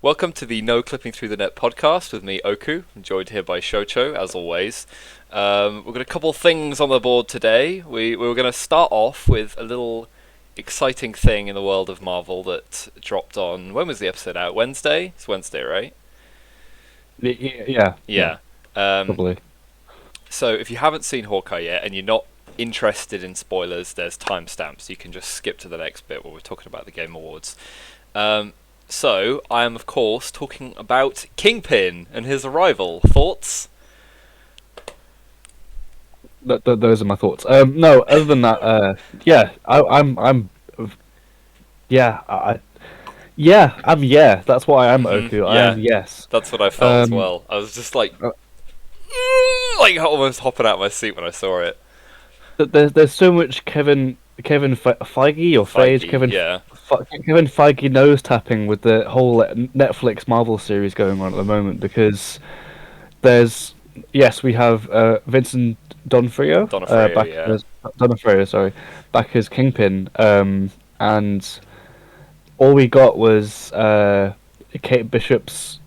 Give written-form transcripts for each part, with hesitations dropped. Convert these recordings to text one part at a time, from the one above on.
Welcome to the No Clipping Through the Net podcast with me, Oku. I'm joined here by Shocho, as always. We've got a couple of things on the board today. We were going to start off with a little exciting thing in the world of Marvel that dropped on... When was the episode out? Wednesday? It's Wednesday, right? Yeah, Yeah. Um, probably. so if you haven't seen Hawkeye yet and you're not interested in spoilers, there's timestamps. You can just skip to the next bit where we're talking about the Game Awards. So, I am, of course, talking about Kingpin and his arrival. Thoughts? Those are my thoughts. No, other than that, yeah, yeah, yeah. That's what I am, Oku. I Yeah, am yes. that's what I felt as Um, well. I was just like, uh, like almost hopping out of my seat when I saw it. there's so much Kevin Feige or Feige, Feige, yeah. Kevin Feige nose tapping with the whole Netflix Marvel series going on at the moment because there's we have Vincent D'Onofrio Donofrio, back yeah. as D'Onofrio, sorry, back as Kingpin, and all we got was Kate Bishop's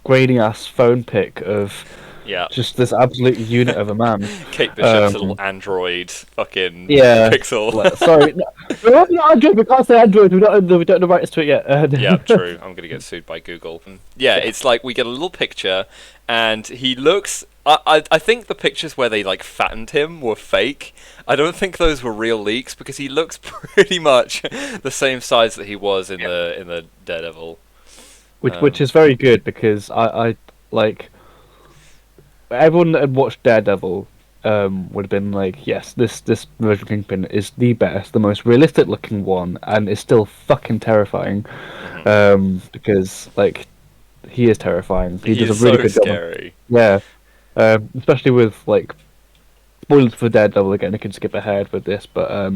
grainy ass phone pic of Yeah. just this absolute unit of a man. Kate Bishop's little android fucking Yeah. pixel. Sorry, no, we're not Android. We can't say Android. We don't have the rights to it yet. Yeah, true. I'm gonna get sued by Google. Yeah, it's like we get a little picture, and he looks. I think the pictures where they like fattened him were fake. I don't think those were real leaks because he looks pretty much the same size that he was in the Daredevil. Which is very good because I like everyone that had watched Daredevil would have been like, yes, this version of Kingpin is the best, the most realistic looking one, and is still fucking terrifying. Because like he is terrifying. He does is a really so good job. scary. Yeah, especially with like spoilers for Daredevil again. I can skip ahead with this, but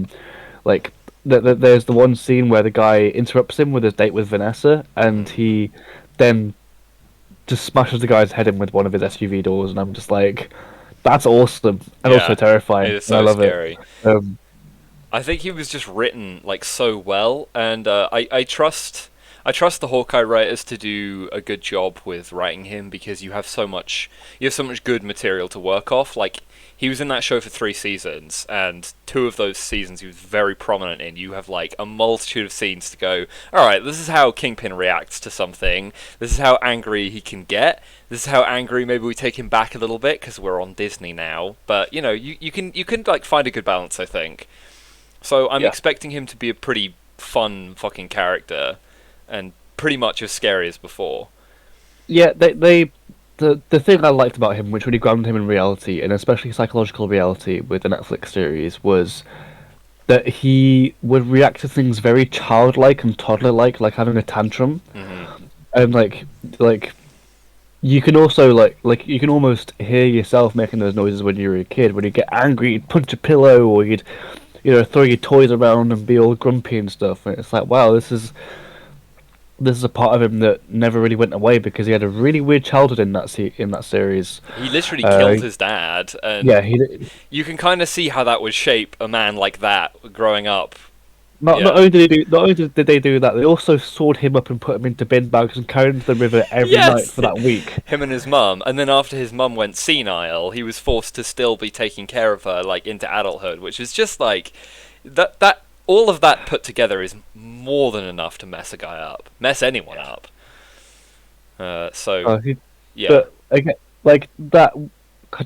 like there's the one scene where the guy interrupts him with his date with Vanessa, and he then just smashes the guy's head in with one of his SUV doors, and I'm just like, that's awesome and also Yeah, terrifying. it is And I so love scary. it. I think he was just written like so well, and I trust the Hawkeye writers to do a good job with writing him because you have so much good material to work off. Like he was in that show for 3 seasons, and 2 of those seasons he was very prominent in. You have like a multitude of scenes to go. All right, this is how Kingpin reacts to something. This is how angry he can get. This is how angry maybe we take him back a little bit because we're on Disney now. But you can like find a good balance, I think. So I'm Yeah. expecting him to be a pretty fun fucking character, and pretty much as scary as before. Yeah, the thing I liked about him, which really grounded him in reality, and especially psychological reality with the Netflix series, was that he would react to things very childlike and toddler-like, like having a tantrum, and like you can also like you can almost hear yourself making those noises when you were a kid. When you get angry, you'd punch a pillow, or you'd throw your toys around and be all grumpy and stuff. And it's like, wow, this is a part of him that never really went away because he had a really weird childhood in that series. He literally killed his dad, and Yeah, he you can kind of see how that would shape a man like that growing up. not Yeah. not only did they do that, they also sawed him up and put him into bin bags and carried him to the river every Yes! night for that week. Him and his mum, and then after his mum went senile, he was forced to still be taking care of her, like into adulthood, which is just like that. All of that put together is more than enough to mess a guy up, mess anyone up. So yeah, But again, like that,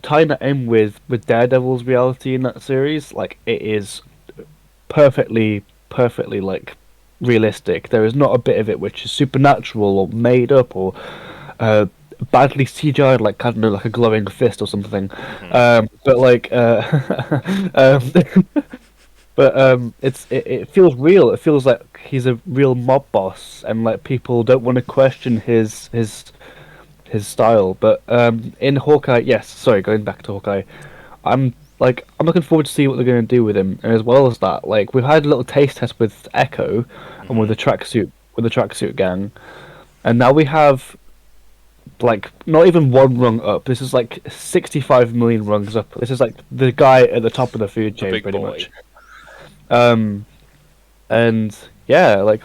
tying that in with Daredevil's reality in that series, like it is perfectly like realistic. There is not a bit of it which is supernatural or made up or badly CGI'd, like kind of like a glowing fist or something. But like, it feels real. It feels like he's a real mob boss, and like people don't want to question his style. But in Hawkeye, yes. Sorry, going back to Hawkeye, I'm I'm looking forward to see what they're going to do with him. And as well as that, like we've had a little taste test with Echo and with the tracksuit gang, and now we have like not even one rung up. This is like 65 million rungs up. This is like the guy at the top of the food the chain, big pretty boy. much. Um, and yeah,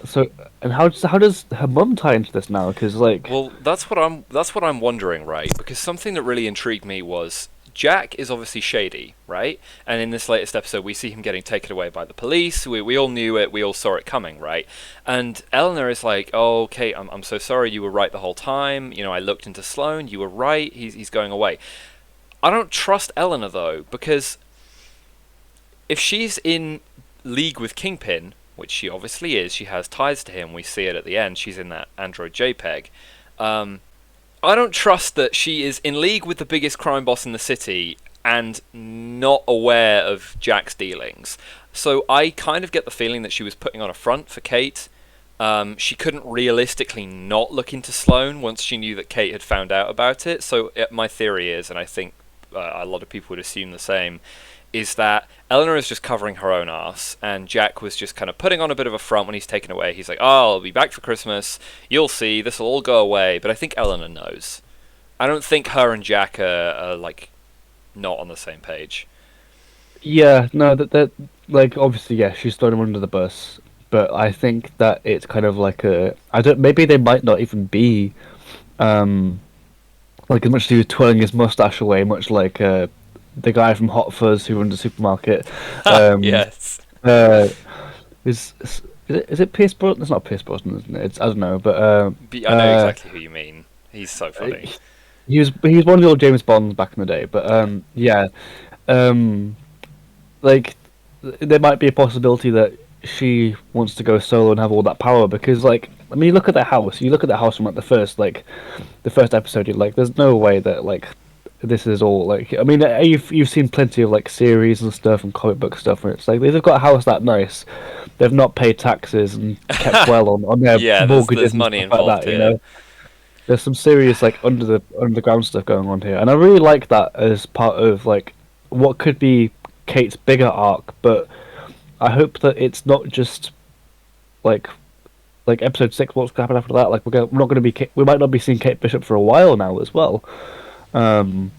so. And how does her mum tie into this now? Because like, Well, that's what I'm wondering, right? Because something that really intrigued me was Jack is obviously shady, right? And in this latest episode, we see him getting taken away by the police. We all knew it. We all saw it coming, right? And Eleanor is like, "Oh, Kate, I'm so sorry. You were right the whole time. You know, I looked into Sloane. You were right. He's going away." I don't trust Eleanor though, because if she's in league with Kingpin, which she obviously is, she has ties to him. We see it at the end. She's in that Android JPEG. Um, I don't trust that she is in league with the biggest crime boss in the city and not aware of Jack's dealings. So I kind of get the feeling that she was putting on a front for Kate. She couldn't realistically not look into Sloane once she knew that Kate had found out about it. So my theory is, and I think a lot of people would assume the same, is that Eleanor is just covering her own ass, and Jack was just kind of putting on a bit of a front when he's taken away. He's like, "Oh, I'll be back for Christmas. You'll see. This will all go away." But I think Eleanor knows. I don't think her and Jack are like not on the same page. yeah, no, that like obviously, yeah, she's thrown him under the bus, but I think that it's kind of like I don't, maybe they might not even be um like as much as he was twirling his mustache away, much like the guy from Hot Fuzz who runs the supermarket. Um, Yes. uh, is it Pierce Brosnan? It's not Pierce Brosnan, isn't it? It's, I don't know, but I know exactly who you mean. He's so funny. he was one of the old James Bonds back in the day. But yeah, um, like there might be a possibility that she wants to go solo and have all that power because, like, I mean, you look at the house. You look at the house from like the first episode. You're like, there's no way that like this is all like. I mean, you've seen plenty of like series and stuff and comic book stuff where it's like they've got a house that nice. They've not paid taxes and kept well on their Yeah, mortgages there's and money stuff like involved that. You here. know, there's some serious like underground stuff going on here, and I really like that as part of like what could be Kate's bigger arc. But I hope that it's not just like episode 6. What's going to happen after that? Like we're not going to be we might not be seeing Kate Bishop for a while now as well. Um,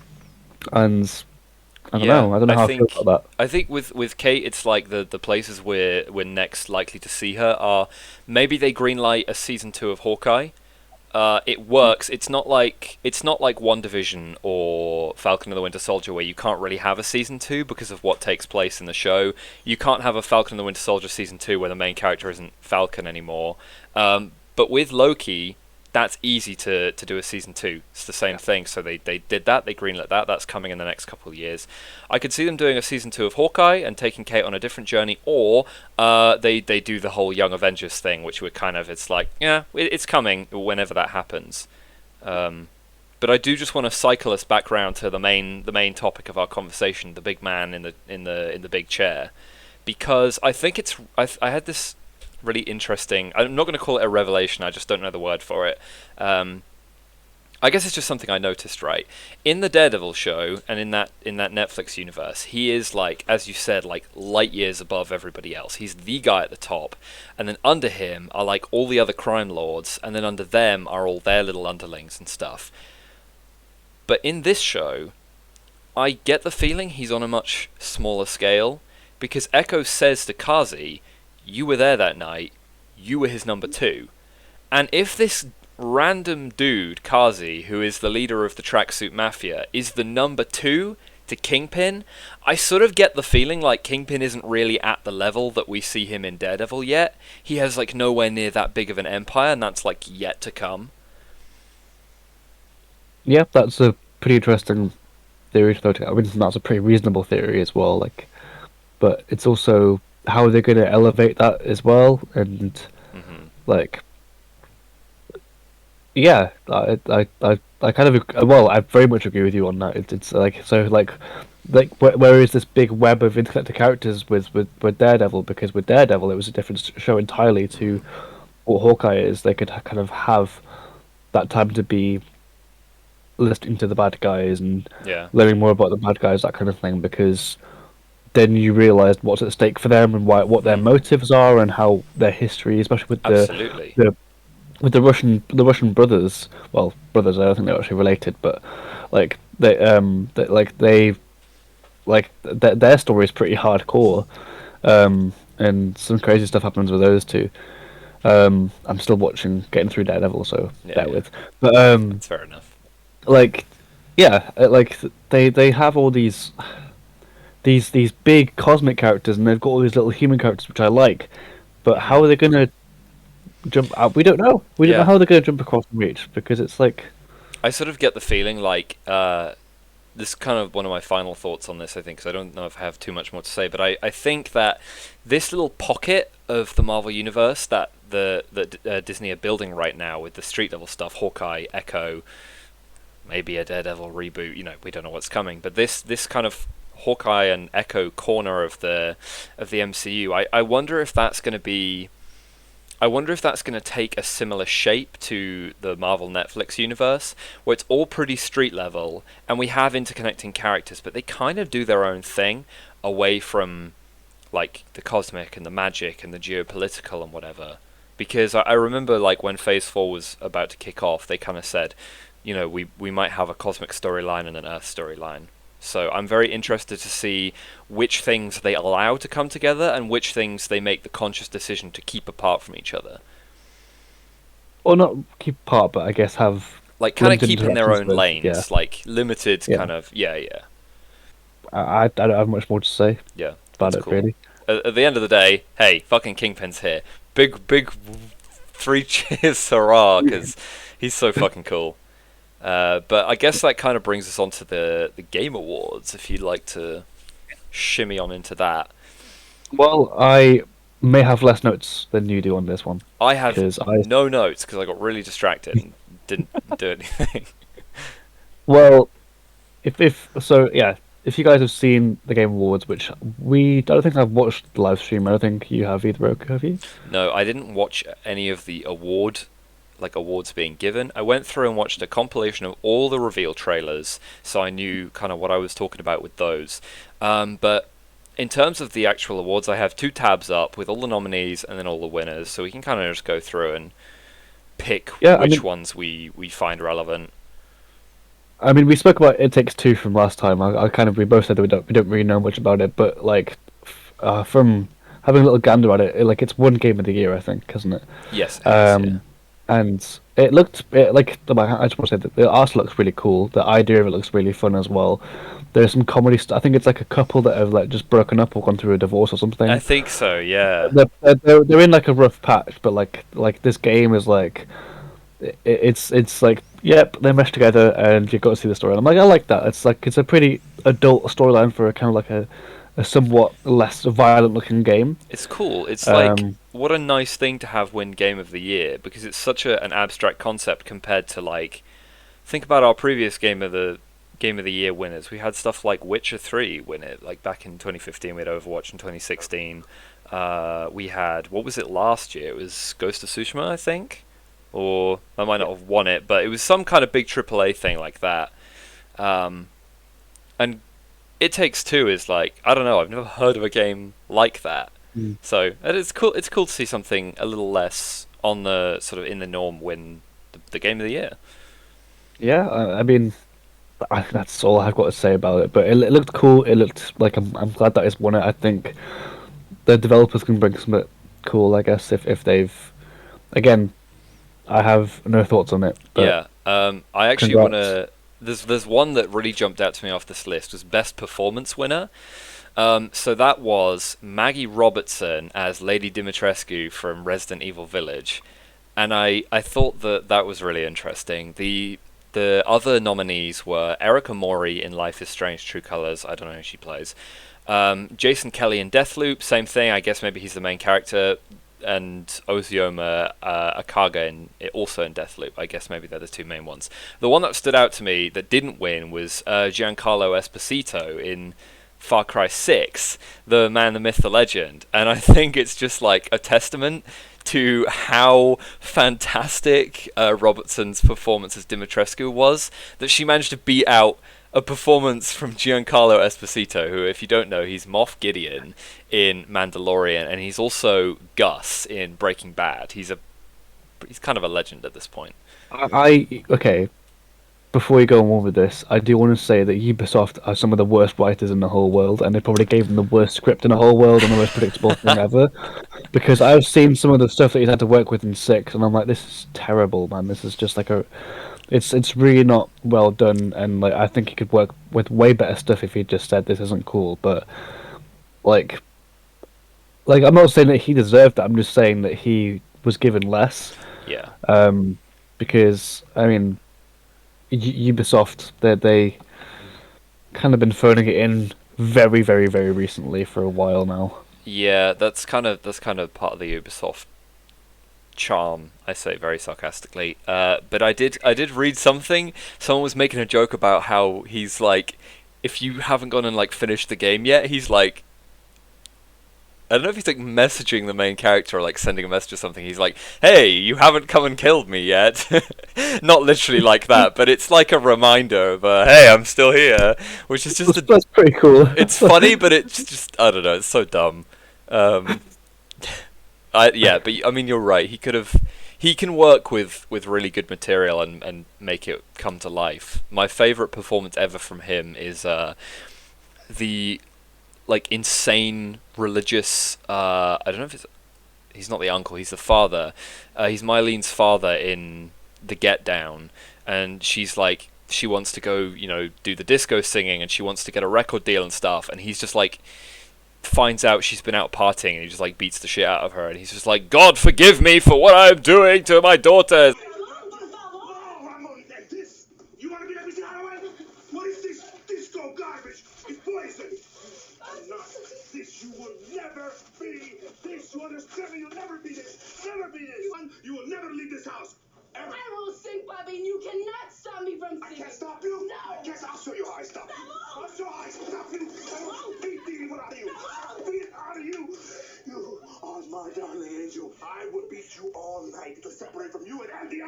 and Yeah, I don't know how I feel about that. I think with Kate, it's like the places we're next likely to see her are maybe they greenlight a season 2 of Hawkeye. It works. It's not like One Division or Falcon and the Winter Soldier where you can't really have a season 2 because of what takes place in the show. You can't have a Falcon and the Winter Soldier season 2 where the main character isn't Falcon anymore. But with Loki, that's easy to do a season 2. It's the same thing. So they did that. They greenlit that. That's coming in the next couple of years. I could see them doing a season 2 of Hawkeye and taking Kate on a different journey, or they do the whole Young Avengers thing, which would kind of, it's like, yeah, it's coming whenever that happens. But I do just want to cycle us back round to the main topic of our conversation, the big man in the big chair, because I think I had this really interesting. I'm not going to call it a revelation. I just don't know the word for it. I guess it's just something I noticed. Right, in the Daredevil show and in that Netflix universe, he is like, as you said, like light years above everybody else. He's the guy at the top, and then under him are like all the other crime lords, and then under them are all their little underlings and stuff. But in this show, I get the feeling he's on a much smaller scale because Echo says to Kazi, "You were there that night. You were his number 2." And if this random dude, Kazi, who is the leader of the Tracksuit Mafia, is the number 2 to Kingpin, I sort of get the feeling like Kingpin isn't really at the level that we see him in Daredevil yet. He has like nowhere near that big of an empire, and that's like yet to come. Yeah, that's a pretty interesting theory to throw together. I mean, that's a pretty reasonable theory as well. Like, but it's also how they're going to elevate that as well, and Hmm. like, yeah, I kind of well, I very much agree with you on that. It's like so like where is this big web of interconnected characters with Daredevil? Because with Daredevil, it was a different show entirely to what Hawkeye is. They could kind of have that time to be listening to the bad guys and Yeah, learning more about the bad guys, that kind of thing, because then you realised what's at stake for them and what their motives are and how their history, especially with absolutely. the the Russian brothers. Well, brothers, I don't think they're actually related, but like their story is pretty hardcore. and some crazy stuff happens with those two. I'm still watching, getting through Daredevil, so Yeah, bear yeah, with. But that's fair enough. like, yeah, they have all these big cosmic characters, and they've got all these little human characters which I like. But how Hmm. are they gonna jump out? We don't know. We don't know Yeah, how they're gonna jump across and reach because it's like, I sort of get the feeling like this is kind of one of my final thoughts on this, I think, because I don't know if I have too much more to say, but I think that this little pocket of the Marvel Universe that Disney are building right now with the street level stuff, Hawkeye, Echo, maybe a Daredevil reboot, we don't know what's coming, but this kind of Hawkeye and Echo corner of the MCU, I wonder if that's going to be I wonder if that's going to take a similar shape to the Marvel Netflix universe, where it's all pretty street level, and we have interconnecting characters, but they kind of do their own thing away from like the cosmic and the magic and the geopolitical and whatever. Because I remember like when Phase 4 was about to kick off, they kind of said, we might have a cosmic storyline and an Earth storyline. So I'm very interested to see which things they allow to come together and which things they make the conscious decision to keep apart from each other. or not keep apart, but I guess have Like kind of limited keep in their interactions own with. Yeah, lanes, like limited yeah. kind of yeah. I don't have much more to say Yeah, about that's it cool. really. At the end of the day, hey, fucking Kingpin's here. Big three cheers hurrah, because he's so fucking cool. But I guess that kind of brings us on to the Game Awards, if you'd like to shimmy on into that. Well, I may have less notes than you do on this one I have because I no notes because I got really distracted and didn't do anything. well, if so, yeah. If you guys have seen the Game Awards, which I don't think I've watched the live stream. I don't think you have either, Oku, have you? No, I didn't watch any of the awards being given. I went through and watched a compilation of all the reveal trailers, so I knew kind of what I was talking about with those. But in terms of the actual awards, I have two tabs up with all the nominees and then all the winners, so we can kind of just go through and pick Yeah, which ones we find relevant. I mean, we spoke about It Takes Two from last time. I kind of we both said that we don't really know much about it, but like, from having a little gander at it, like it's one game of the year, I think, isn't it? Yes, it has, yeah. Um, and like I just want to say that the art looks really cool. The idea of it looks really fun as well. There's some comedy stuff. I think it's like a couple that have like just broken up or gone through a divorce or I something. think so, yeah. They're in like a rough patch, but like this game is like it's like yep, they're meshed together and you've got to see the story. And I'm like, I like that. It's a pretty adult storyline for a kind of like a somewhat less violent looking game. It's cool. It's like, Um, what a nice thing to have win Game of the Year, because it's such an abstract concept compared to like, think about our previous Game of the Year winners. We had stuff like Witcher 3 win it, like back in 2015. We had Overwatch in 2016. We had, what was it last year? It was Ghost of Tsushima, I think, or I might not have won it, but it was some kind of big AAA thing like that. Um, and It Takes Two is like, I don't know, I've never heard of a game like that. Mm. So it's cool. It's cool to see something a little less on the sort of in the norm win the Game of the Year. yeah, I mean, that's all I've got to say about it. But it looked cool. It looked like I'm glad that it's won it. I think the developers can bring something cool. I guess if they've again, I have no thoughts on it. But Yeah. I actually want congrats. to. There's one that really jumped out to me off this list was best performance winner. So that was Maggie Robertson as Lady Dimitrescu from Resident Evil Village, and I thought that was really interesting. The other nominees were Erica Mori in Life is Strange: True Colors. I don't know who she plays. Jason Kelly in Deathloop, same thing. I guess maybe he's the main character. And Ozioma Akaga also in Deathloop. I guess maybe they're the two main ones. The one that stood out to me that didn't win was Giancarlo Esposito in Far Cry 6, the man, the myth, the legend. And I think it's just like a testament to how fantastic Robertson's performance as Dimitrescu was, that she managed to beat out a performance from Giancarlo Esposito, who, if you don't know, he's Moff Gideon in Mandalorian, and he's also Gus in Breaking Bad. He's kind of a legend at this point. I okay. before you go on with this, I do want to say that Ubisoft are some of the worst writers in the whole world, and they probably gave them the worst script in the whole world and the most predictable thing ever. Because I've seen some of the stuff that he's had to work with in six, and I'm like, this is terrible, man. This is just like it's really not well done, and like I think he could work with way better stuff if he just said this isn't cool. But like, I'm not saying that he deserved it. I'm just saying that he was given less. Yeah. Because I mean, Ubisoft, they kind of been phoning it in very, very, very recently for a while now. Yeah, that's kind of part of the Ubisoft charm. I say very sarcastically. But I did read something. Someone was making a joke about how he's like, if you haven't gone and like finished the game yet, he's like, I don't know if he's like messaging the main character or like sending a message or something. He's like, "Hey, you haven't come and killed me yet." Not literally like that, but it's like a reminder of, "Hey, I'm still here," which is just That's pretty cool. it's funny, but it's just I don't know. It's so dumb. Um, yeah, but I mean, you're right. He can work with really good material and make it come to life. My favorite performance ever from him is the like insane religious. I don't know if he's not the uncle. He's the father. He's Mylene's father in the Get Down, and she's like she wants to go, do the disco singing, and she wants to get a record deal and stuff. And he's just like finds out she's been out partying, and he just like beats the shit out of her. And he's just like, "God forgive me for what I'm doing to my daughter." You want to be let me see how I What is this disco garbage? It's poison. I'm not this. You will never be this. You understand me? You'll never be this. Never be this. You will never leave this house. Ever. I will sing, Bobby, and you cannot stop me from I singing. can't stop you. No. I guess I'll show you how I stop you. I'll show you how I stop you. I will beat the evil out of you. I'll beat it out of you. You are my darling angel. I will beat you all night to separate from you and Andy.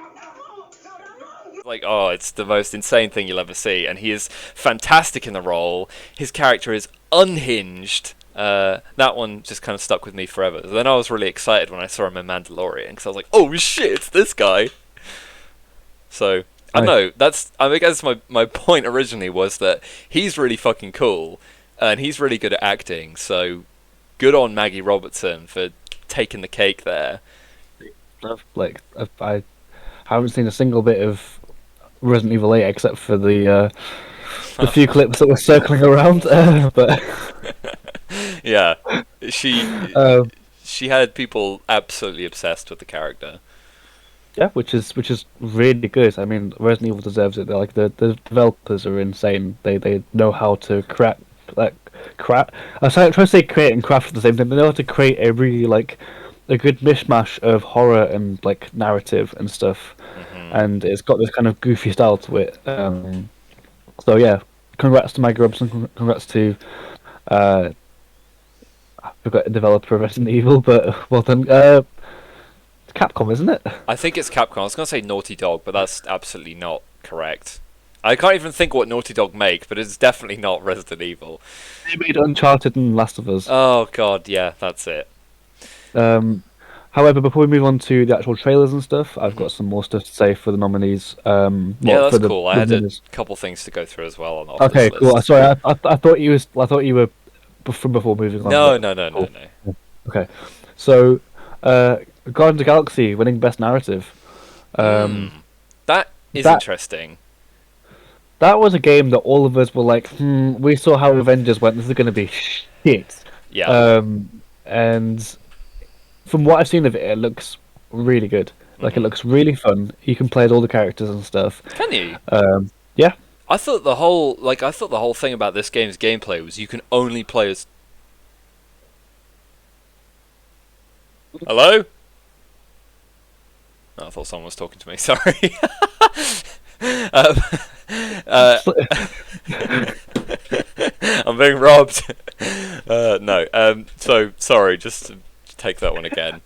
Like, oh, it's the most insane thing you'll ever see, and he is fantastic in the role. His character is unhinged. That one just kind of stuck with me forever. Then I was really excited when I saw him in Mandalorian, because I was like, oh shit, it's this guy. So, I don't know, I guess my point originally was that he's really fucking cool, and he's really good at acting, so good on Maggie Robertson for taking the cake there. I haven't seen a single bit of Resident Evil 8 except for the few clips that were circling around. But Yeah, she um, she had people absolutely obsessed with the character. yeah, which is really good. I mean, Resident Evil deserves it. They're like the developers are insane. They know how to craft. I was trying to say create and craft at the same time. They know how to create a really like a good mishmash of horror and like narrative and stuff, and it's got this kind of goofy style to it. So yeah, congrats to Maggie Robson. Congrats to I forgot the developer of Resident Evil, but well done. It's Capcom, isn't it? I think it's Capcom. I was going to say Naughty Dog, but that's absolutely not correct. I can't even think what Naughty Dog make, but it's definitely not Resident Evil. They made Uncharted and Last of Us. Oh god, yeah, that's it. However, before we move on to the actual trailers and stuff, I've got some more stuff to say for the nominees. Yeah, that's for cool. I had a winners. couple things to go through as well on Okay, this cool. list. Sorry, I thought you were from before moving on. No, but no. cool. Okay, so Guardians of the Galaxy winning Best Narrative. That is that- interesting. That was a game that all of us were like, we saw how Avengers went. This is going to be shit. Yeah. And from what I've seen of it, it looks really good. Like it looks really fun. You can play as all the characters and stuff. Can you? Yeah. I thought the whole thing about this game's gameplay was you can only play as. Hello? Oh, I thought someone was talking to me. Sorry. I'm being robbed. No. So sorry. Just to take that one again.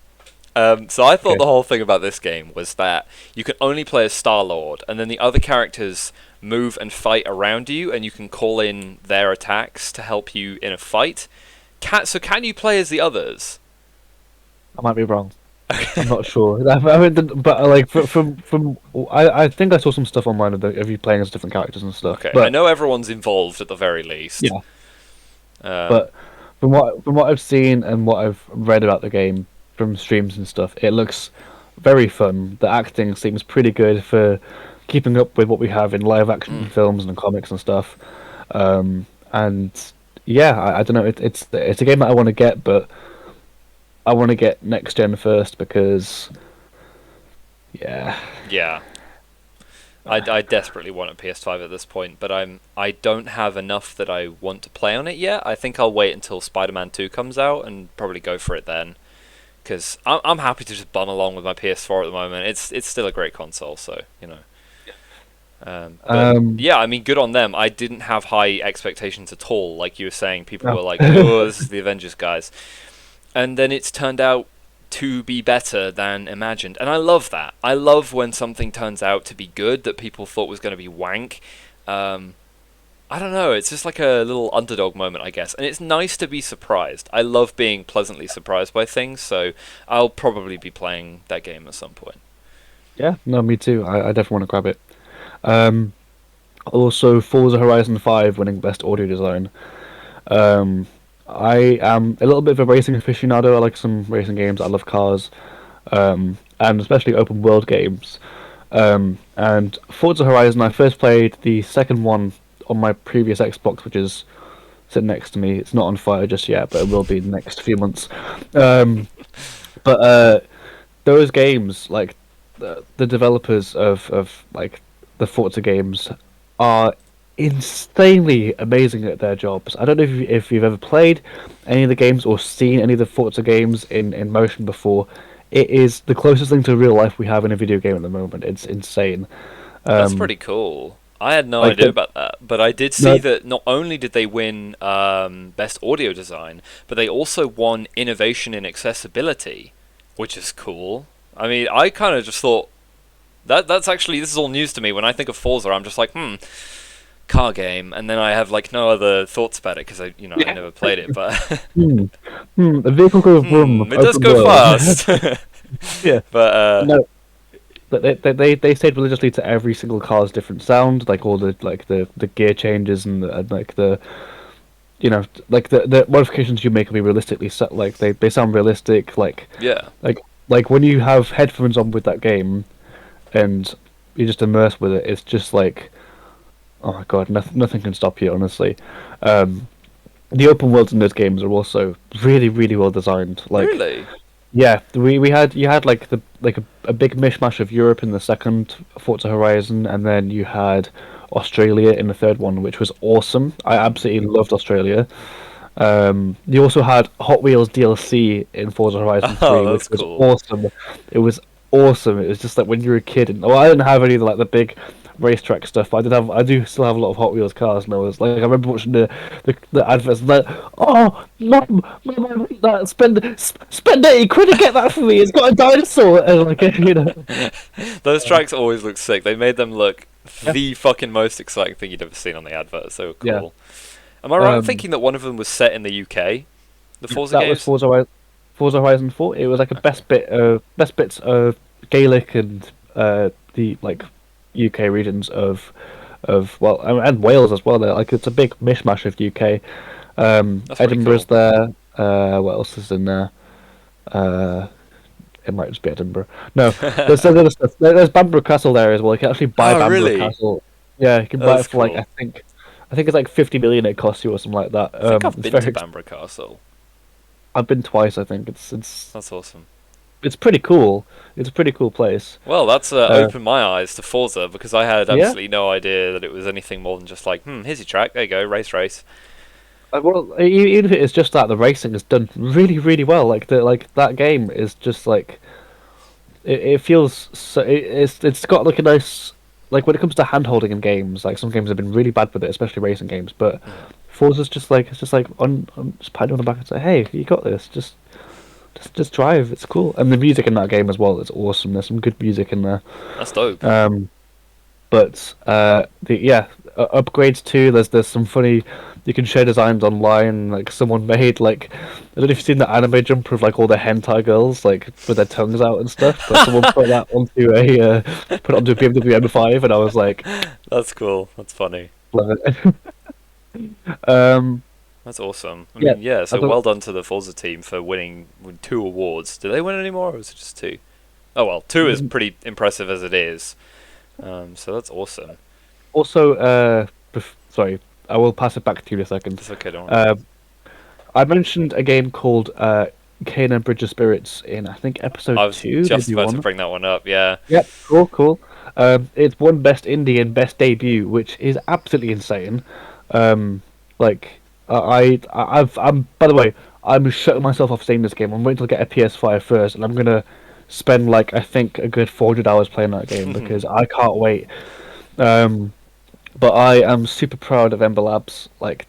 So I thought the whole thing about this game was that you can only play as Star-Lord, and then the other characters move and fight around you, and you can call in their attacks to help you in a fight. So can you play as the others? I might be wrong. I'm not sure. I mean, but like I think I saw some stuff online of you playing as different characters and stuff. Okay, I But know everyone's involved at the very least. yeah, Um, but from what I've seen and what I've read about the game from streams and stuff, it looks very fun. The acting seems pretty good for keeping up with what we have in live action films and comics and stuff. And yeah, I don't know. It's a game that I want to get, but I want to get next gen first because yeah. yeah, I desperately want a PS5 at this point, but I don't have enough that I want to play on it yet. I think I'll wait until Spider-Man 2 comes out and probably go for it then, because I'm happy to just bum along with my PS4 at the moment. It's still a great console, so you know. But yeah, I mean, good on them. I didn't have high expectations at all. Like you were saying, people No. were like, "Oh, this is the Avengers guys," and then it's turned out to be better than imagined, and I love that. I love when something turns out to be good that people thought was going to be wank. I don't know. It's just like a little underdog moment, I guess, and it's nice to be surprised. I love being pleasantly surprised by things, so I'll probably be playing that game at some point. Yeah, no, me too. I definitely want to grab it. Also, Forza Horizon 5 winning Best Audio Design. I am a little bit of a racing aficionado. I like some racing games. I love cars, and especially open world games. And Forza Horizon, I first played the second one on my previous Xbox, which is sitting next to me. It's not on fire just yet, but it will be in the next few months. But those games, like the developers of like the Forza games, are insanely amazing at their jobs. I don't know if you've ever played any of the games or seen any of the Forza games in motion before. It is the closest thing to real life we have in a video game at the moment. It's insane. That's pretty cool. I had no like idea the- about that, but I did see No. that not only did they win Best Audio Design, but they also won Innovation in Accessibility, which is cool. I mean, I kind of just thought that's actually, this is all news to me. When I think of Forza, I'm just like, car game, and then I have like no other thoughts about it because I never played it, but The vehicle goes vroom. it does open go world. fast. Yeah. But No, but they stayed religiously to every single car's different sound, like all the gear changes and like the like the modifications you make will be realistically set. Like they sound realistic. yeah, Like when you have headphones on with that game, and you're just immersed with it. It's just like, oh my god, nothing can stop you. Honestly, the open worlds in those games are also really really well designed. Like really. yeah, you had like a big mishmash of Europe in the second Forza Horizon, and then you had Australia in the third one, which was awesome. I absolutely loved Australia. You also had Hot Wheels DLC in Forza Horizon 3, Oh, which that's was cool. awesome. It was awesome. It was just like when you were a kid. And, well, I didn't have any of like the big racetrack stuff, but I do still have a lot of Hot Wheels cars, and I was like, I remember watching the adverts, and like, oh, mum, I want that. Spend 80 quid to get that for me. It's got a dinosaur, and like Those tracks always look sick. They made them look the fucking most exciting thing you'd ever seen on the advert. So Yeah. cool. Am I right in Um, thinking that one of them was set in the UK? The Forza that games? was Forza Horizon 4. It was like a best bits of Gaelic and the like UK regions of well and Wales as well. Like it's a big mishmash of UK. That's pretty Edinburgh's cool. there. What else is in there? It might just be Edinburgh. No, there's some other stuff. There's Bamburgh Castle there as well. You can actually buy Oh, Bamburgh really? Castle. Yeah, you can Oh, buy it that's for like cool. I think it's like 50 million it costs you or something like that. I think I've It's been very to Bamburgh Castle. I've been twice. I think That's awesome. it's pretty cool. It's a pretty cool place. Well, that's opened my eyes to Forza because I had Yeah. absolutely no idea that it was anything more than just like, here's your track, there you go, race. Well, even if it is just that, the racing is done really, really well. Like that game is just like it feels so. It's got like a nice like when it comes to hand holding in games. Like some games have been really bad with it, especially racing games. But Forza's just like it's just like on just pat you on the back and say, hey, you got this. Just drive. It's cool. And the music in that game as well is awesome. There's some good music in there. That's dope. But yeah, upgrades too. There's some funny. You can share designs online. Like someone made like I don't know if you've seen the anime jumper of like all the hentai girls like with their tongues out and stuff. But someone put that onto a BMW M5, and I was like, That's cool. That's funny. love it. um, That's awesome. I Yeah, mean, yeah. I So thought- well done to the Forza team for winning 2 awards. Did they win any more, or was it just 2? Oh well, 2 is pretty impressive as it is. So that's awesome. Also, sorry, I will pass it back to you in a second. It's okay, don't worry. I mentioned a game called Kane and Bridge of Spirits in I think episode I was 2. just maybe about to 1. bring that one up. Yeah. Yep, cool. It's won Best Indie and Best Debut, which is absolutely insane. Like I'm by the way, I'm shutting myself off saying this game. I'm waiting to get a PS5 first, and I'm gonna spend like I think a good 400 hours playing that game because I can't wait. But I am super proud of Ember Labs. Like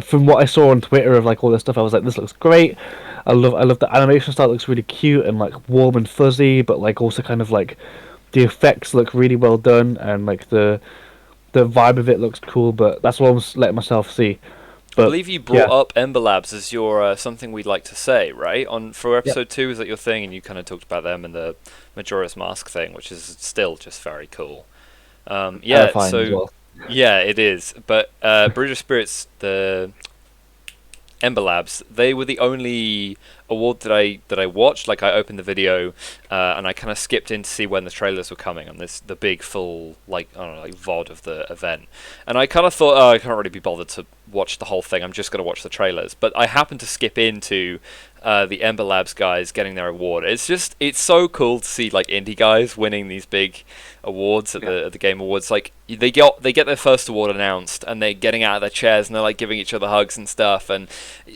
from what I saw on Twitter of like all this stuff, I was like, this looks great. I love the animation style. It looks really cute and like warm and fuzzy, but like also kind of like the effects look really well done, and like the vibe of it looks cool. But that's what I was letting myself see. I But believe you brought up Ember Labs as your something we'd like to say, right? For episode 2, is that your thing? And you kind of talked about them and the Majora's Mask thing, which is still just very cool. Terrifying so as well. yeah, it is. But Bridge of Spirits, the Ember Labs, they were the only award that I watched. Like I opened the video and I kind of skipped in to see when the trailers were coming on the big full like I don't know like VOD of the event, and I kind of thought, oh, I can't really be bothered to watch the whole thing. I'm just gonna watch the trailers. But I happened to skip into the Ember Labs guys getting their award. It's so cool to see like indie guys winning these big awards at the Game Awards. Like they get their first award announced and they're getting out of their chairs and they're like giving each other hugs and stuff, and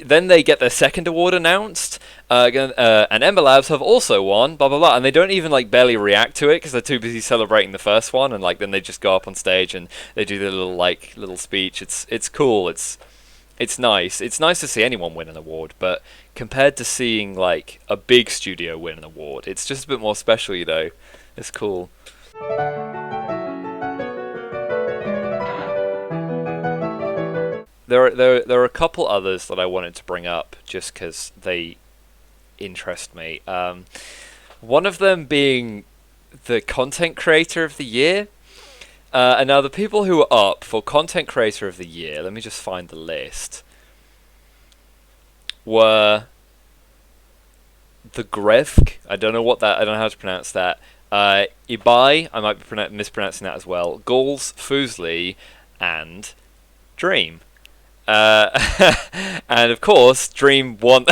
then they get their second award announced. And Ember Labs have also won, blah blah blah, and they don't even like barely react to it because they're too busy celebrating the first one, and like then they just go up on stage and they do their little speech. It's cool. It's nice. It's nice to see anyone win an award, but compared to seeing like a big studio win an award, it's just a bit more special, you know. It's cool. There are a couple others that I wanted to bring up just because they interest me. One of them being the Content Creator of the Year. And now the people who are up for Content Creator of the Year, let me just find the list, were the Grevk. I don't know how to pronounce that. Ibai, I might be mispronouncing that as well. Gauls, Fusli, and Dream. And of course, Dream won.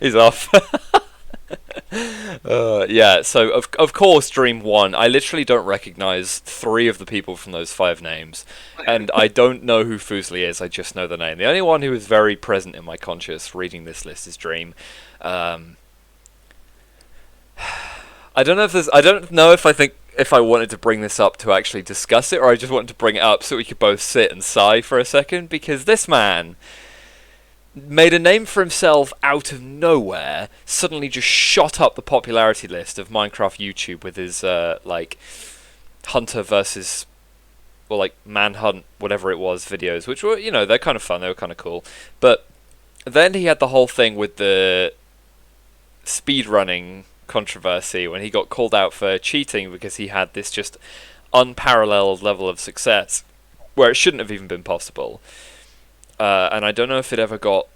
He's off. Yeah, so of course Dream won. I literally don't recognize 3 of the people from those 5 names, and I don't know who Fusli is. I just know the name. The only one who is very present in my conscious reading this list is Dream. I don't know if I wanted to bring this up to actually discuss it, or I just wanted to bring it up so we could both sit and sigh for a second, because this man made a name for himself out of nowhere, suddenly just shot up the popularity list of Minecraft YouTube with his like Hunter versus, or like Manhunt, whatever it was, videos, which were, you know, they're kind of fun, they were kind of cool. But then he had the whole thing with the speedrunning controversy when he got called out for cheating because he had this just unparalleled level of success where it shouldn't have even been possible. And I don't know if it ever got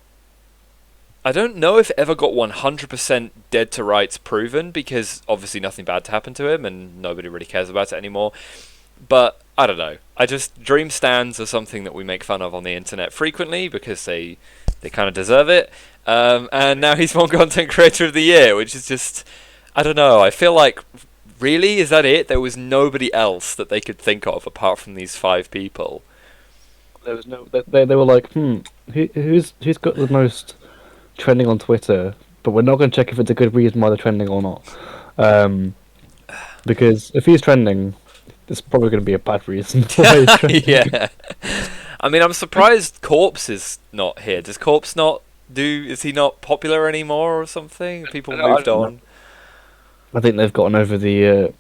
100% dead to rights proven, because obviously nothing bad happened to him and nobody really cares about it anymore. But I don't know. Dream stands are something that we make fun of on the internet frequently because they kind of deserve it. And now he's won Content Creator of the Year, which is just, I don't know. I feel like, really, is that it? There was nobody else that they could think of apart from these 5 people. There was no. They were like, who's got the most trending on Twitter? But we're not going to check if it's a good reason why they're trending or not. Because if he's trending, it's probably going to be a bad reason why he's trending. Yeah. I mean, I'm surprised Corpse is not here. Does Corpse not is he not popular anymore or something? People moved on. I think they've gotten over the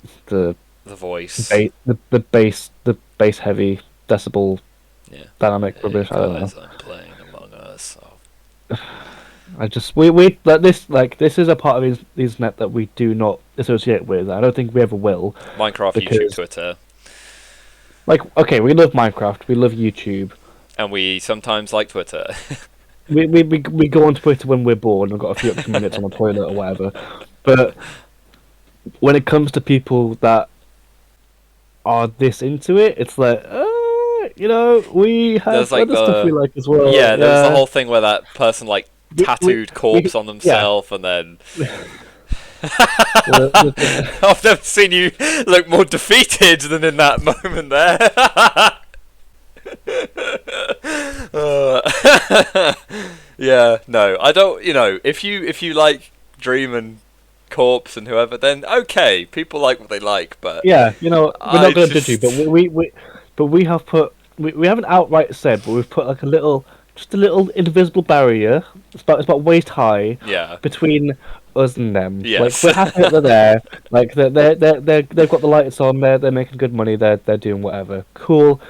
the voice. The bass heavy decibel Yeah. dynamic rubbish. I don't know. Guys, I'm playing Among Us. Oh. I just we this is a part of the internet that we do not associate with. I don't think we ever will. Minecraft, YouTube, Because Twitter. like okay, we love Minecraft, we love YouTube. And we sometimes like Twitter. We go on Twitter when we're bored and got a few extra minutes on the toilet or whatever. But when it comes to people that are this into it, it's like, we have There's like other stuff we like as well. Yeah, there's the whole thing where that person like We- tattooed corpse on yeah. themselves and then Uh, I've never seen you look more defeated than in that moment there. Yeah, no, I don't. If you like Dream and Corpse and whoever, then okay, people like what they like. But yeah, we're I not going to judge you, just- but we have put we haven't outright said, but we've put like just a little invisible barrier. It's about waist high yeah, between us and them. Yes. Like we're happy that they're there. Like they've got the lights on. They're making good money. They're doing whatever. Cool.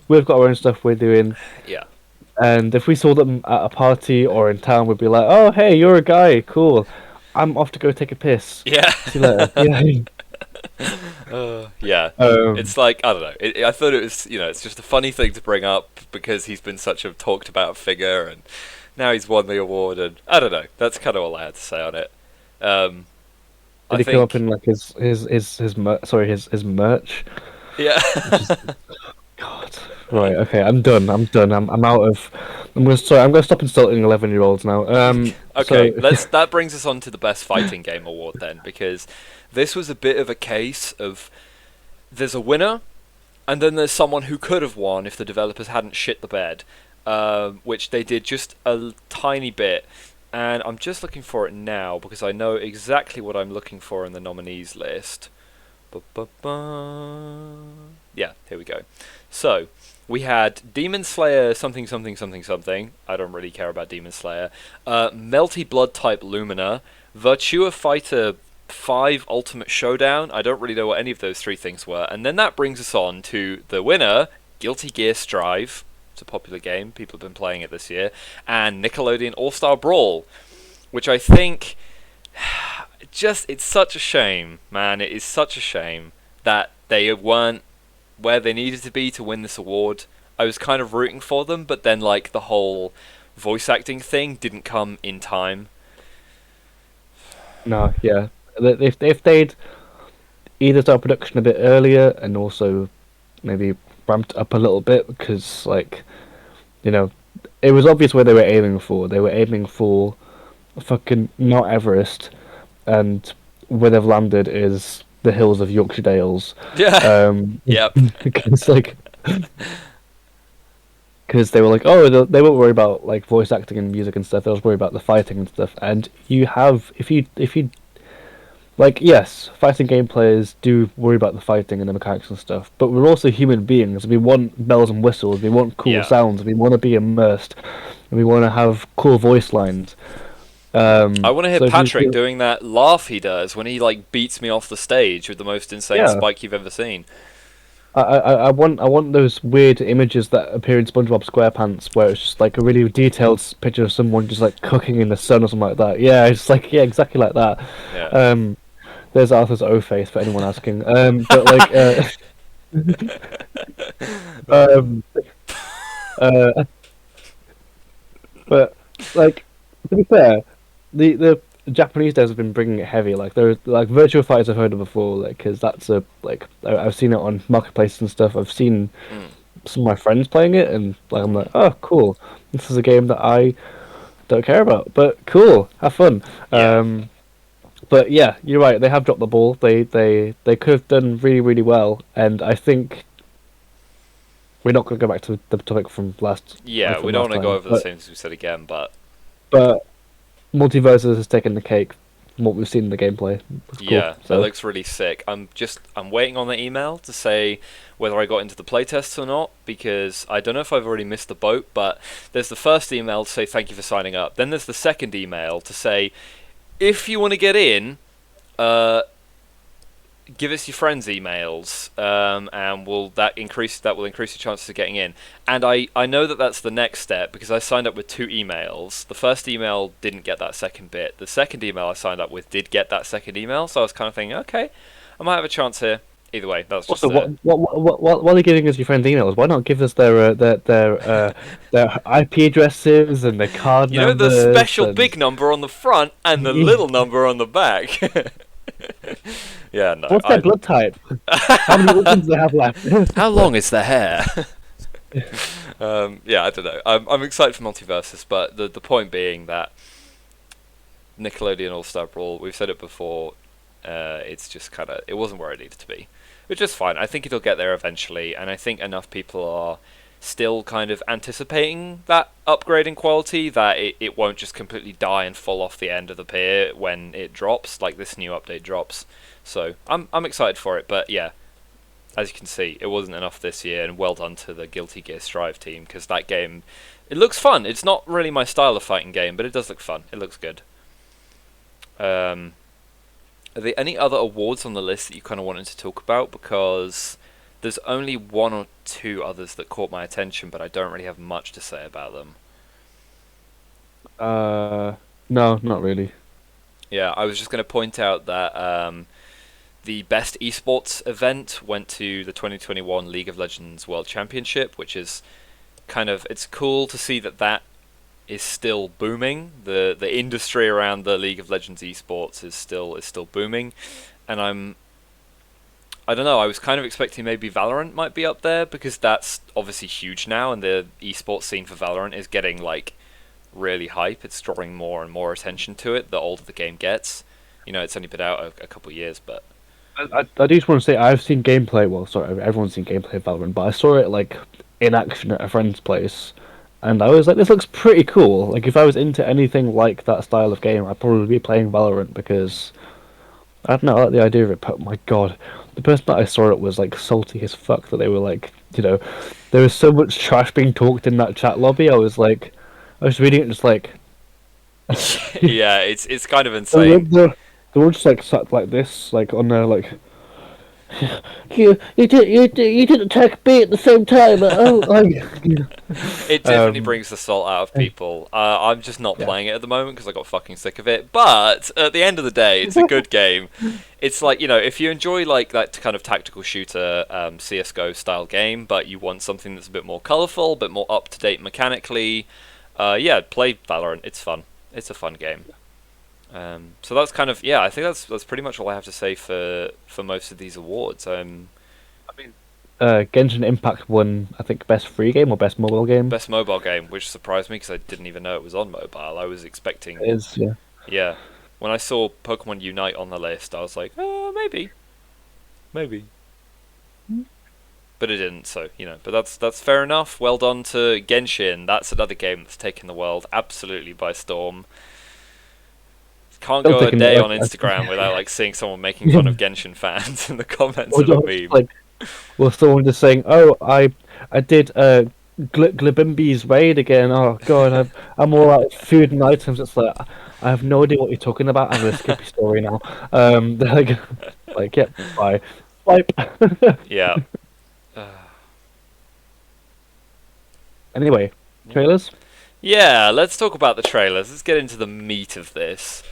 We've got our own stuff we're doing. yeah. And if we saw them at a party or in town, we'd be like, "Oh, hey, you're a guy. Cool. I'm off to go take a piss. Yeah. See you later." Yeah. Um, It's like, I don't know. I thought it was, it's just a funny thing to bring up because he's been such a talked about figure, and now he's won the award, and I don't know. That's kind of all I had to say on it. Did he come up in like his merch? Yeah. God. Right. Okay. I'm done. I'm out of. I'm gonna stop insulting 11-year-olds now. Okay, So, that brings us on to the best fighting game award then, because this was a bit of a case of there's a winner, and then there's someone who could have won if the developers hadn't shit the bed, which they did just a tiny bit. And I'm just looking for it now because I know exactly what I'm looking for in the nominees list. Ba-ba-ba. Yeah, here we go. So, we had Demon Slayer something something something something. I don't really care about Demon Slayer. Melty Blood type Lumina. Virtua Fighter 5 Ultimate Showdown. I don't really know what any of those three things were. And then that brings us on to the winner, Guilty Gear Strive. It's a popular game. People have been playing it this year. And Nickelodeon All-Star Brawl, which I think... it's such a shame, man. It is such a shame that they weren't where they needed to be to win this award. I was kind of rooting for them, but then like the whole voice acting thing didn't come in time. no, yeah. If they'd either start production a bit earlier and also maybe ramped up a little bit, because it was obvious where they were aiming for. They were aiming for fucking Mount Everest, and where they've landed is the hills of Yorkshire Dales. Yeah. Yep. Because they were like, oh, they won't worry about like voice acting and music and stuff. They'll just worry about the fighting and stuff. And you have, if you like, yes, fighting game players do worry about the fighting and the mechanics and stuff. But we're also human beings. We want bells and whistles. We want cool Yeah. sounds. We want to be immersed. And we want to have cool voice lines. I want to hear so if you Patrick feel- doing that laugh he does when he like beats me off the stage with the most insane Yeah. spike you've ever seen. I want those weird images that appear in SpongeBob SquarePants where it's just like a really detailed picture of someone just like cooking in the sun or something like that. Yeah, it's like exactly like that. Yeah. There's Arthur's O face for anyone asking. But like but like to be fair, the Japanese devs have been bringing it heavy. Like there, like Virtua Fighters I've heard of before, like because that's I've seen it on marketplaces and stuff. I've seen some of my friends playing it, and like I'm like, oh cool, this is a game that I don't care about, but cool, have fun. Yeah. But yeah, you're right. They have dropped the ball. They could have done really really well, and I think we're not going to go back to the topic from last. Yeah, from we don't last want to go time, over the same as we said again, but Multiverses has taken the cake from what we've seen in the gameplay. It's cool, yeah, so. that looks really sick. I'm waiting on the email to say whether I got into the playtests or not, because I don't know if I've already missed the boat, but there's the first email to say thank you for signing up. Then there's the second email to say if you want to get in, give us your friends' emails, and will increase your chances of getting in. And I know that that's the next step because I signed up with 2 emails. The first email didn't get that second bit. The second email I signed up with did get that second email. So I was kind of thinking, okay, I might have a chance here. Either way, that's just. Also, what are you giving us your friends' emails? Why not give us their IP addresses and their card You know, the numbers? special and... big number on the front and the little number on the back. Yeah, no. What's their blood type? How many organs do they have left? How long is the hair? Yeah, I don't know. I'm excited for Multiversus, but the point being that Nickelodeon All-Star Brawl, we've said it before, it's just kind of, it wasn't where it needed to be. Which is fine. I think it'll get there eventually, and I think enough people are still kind of anticipating that upgrade in quality, that it won't just completely die and fall off the end of the pier when it drops, like this new update drops. So I'm excited for it, but yeah, as you can see, it wasn't enough this year, and well done to the Guilty Gear Strive team, because that game, it looks fun. It's not really my style of fighting game, but it does look fun. It looks good. Are there any other awards on the list that you kind of wanted to talk about? Because there's only 1 or 2 others that caught my attention, but I don't really have much to say about them. No, not really. Yeah, I was just going to point out that the best esports event went to the 2021 League of Legends World Championship, which is kind of, it's cool to see that is still booming. The industry around the League of Legends esports is still booming, and I don't know, I was kind of expecting maybe Valorant might be up there, because that's obviously huge now, and the esports scene for Valorant is getting like really hype. It's drawing more and more attention to it the older the game gets. You know, it's only been out a couple of years, but I do just want to say I've seen gameplay. Well, sorry, everyone's seen gameplay of Valorant, but I saw it like in action at a friend's place, and I was like, this looks pretty cool. Like, if I was into anything like that style of game, I'd probably be playing Valorant, because I don't know, I like the idea of it. But my god, the person that I saw it was like salty as fuck that they were like, you know, there was so much trash being talked in that chat lobby. I was reading it just like, yeah, it's kind of insane. they were just like sat like this, like on their like. You didn't attack me at the same time. It definitely brings the salt out of people. I'm just not playing it at the moment because I got fucking sick of it. But at the end of the day, it's a good game. It's like, you know, if you enjoy like that kind of tactical shooter, CS:GO style game, but you want something that's a bit more colourful, a bit more up to date mechanically, yeah, play Valorant. It's fun. It's a fun game. So that's kind of, yeah, I think that's pretty much all I have to say for most of these awards. Genshin Impact won, I think, best free game or best mobile game. Best mobile game, which surprised me because I didn't even know it was on mobile. I was expecting. It is, yeah. Yeah, when I saw Pokemon Unite on the list, I was like, maybe. But it didn't, so, you know. But that's fair enough. Well done to Genshin. That's another game that's taken the world absolutely by storm. Can't go a day on Instagram without like seeing someone making fun of Genshin fans in the comments of a meme. Like, well, someone just saying, "Oh, I did Glibimbi's raid again. Oh God, I'm all out of food and items." It's like, I have no idea what you're talking about. I'm gonna skip your story now. They're like, yeah, bye, swipe. Yeah. Anyway, trailers. Yeah, let's talk about the trailers. Let's get into the meat of this.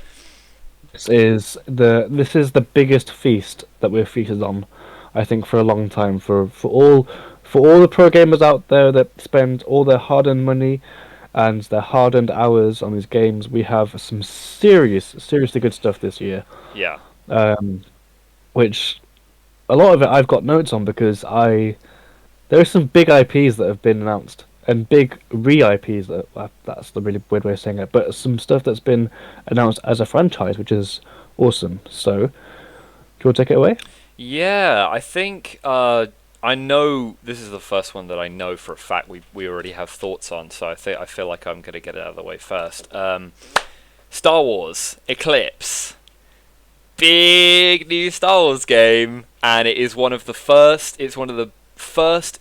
This is the biggest feast that we've feasted on, I think, for a long time. For all the pro gamers out there that spend all their hard-earned money and their hard-earned hours on these games, we have some seriously good stuff this year. Yeah. Which a lot of it I've got notes on, because there are some big IPs that have been announced. And big re-IPs, that's the really weird way of saying it, but some stuff that's been announced as a franchise, which is awesome. So, do you want to take it away? Yeah, I think, I know this is the first one that I know for a fact we already have thoughts on, so I feel like I'm going to get it out of the way first. Star Wars Eclipse. Big new Star Wars game, and it's one of the first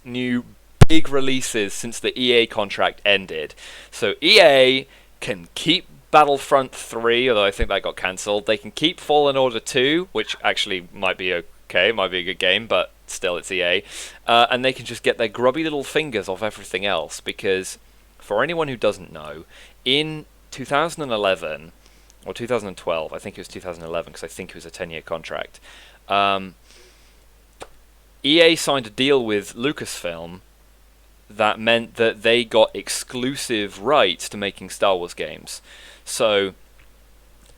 new big releases since the EA contract ended. So EA can keep Battlefront 3, although I think that got cancelled. They can keep Fallen Order 2, which actually might be Okay, it might be a good game, but still, it's EA. And they can just get their grubby little fingers off everything else, because for anyone who doesn't know, in 2011 or 2012, I think it was 2011 because I think it was a 10-year contract. EA signed a deal with Lucasfilm that meant that they got exclusive rights to making Star Wars games. So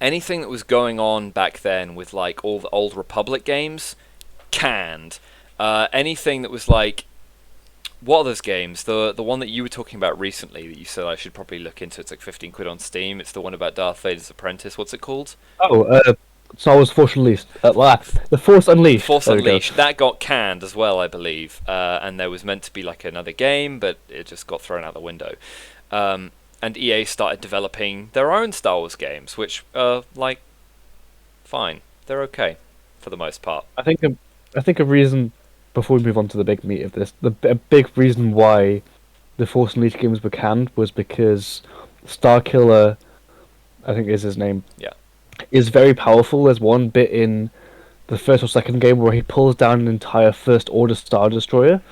anything that was going on back then with like all the old Republic games, canned. Anything that was like, what are those games? The one that you were talking about recently that you said I should probably look into. It's like 15 quid on Steam. It's the one about Darth Vader's apprentice. What's it called? Star Wars Force Unleashed. The Force Unleashed. Force Unleashed. That got canned as well, I believe. And there was meant to be like another game, but it just got thrown out the window. And EA started developing their own Star Wars games, which are like fine. They're okay for the most part. I think a reason, before we move on to the big meat of this, a big reason why the Force Unleashed games were canned was because Starkiller, I think is his name. Yeah. Is very powerful. There's one bit in the first or second game where he pulls down an entire First Order Star Destroyer,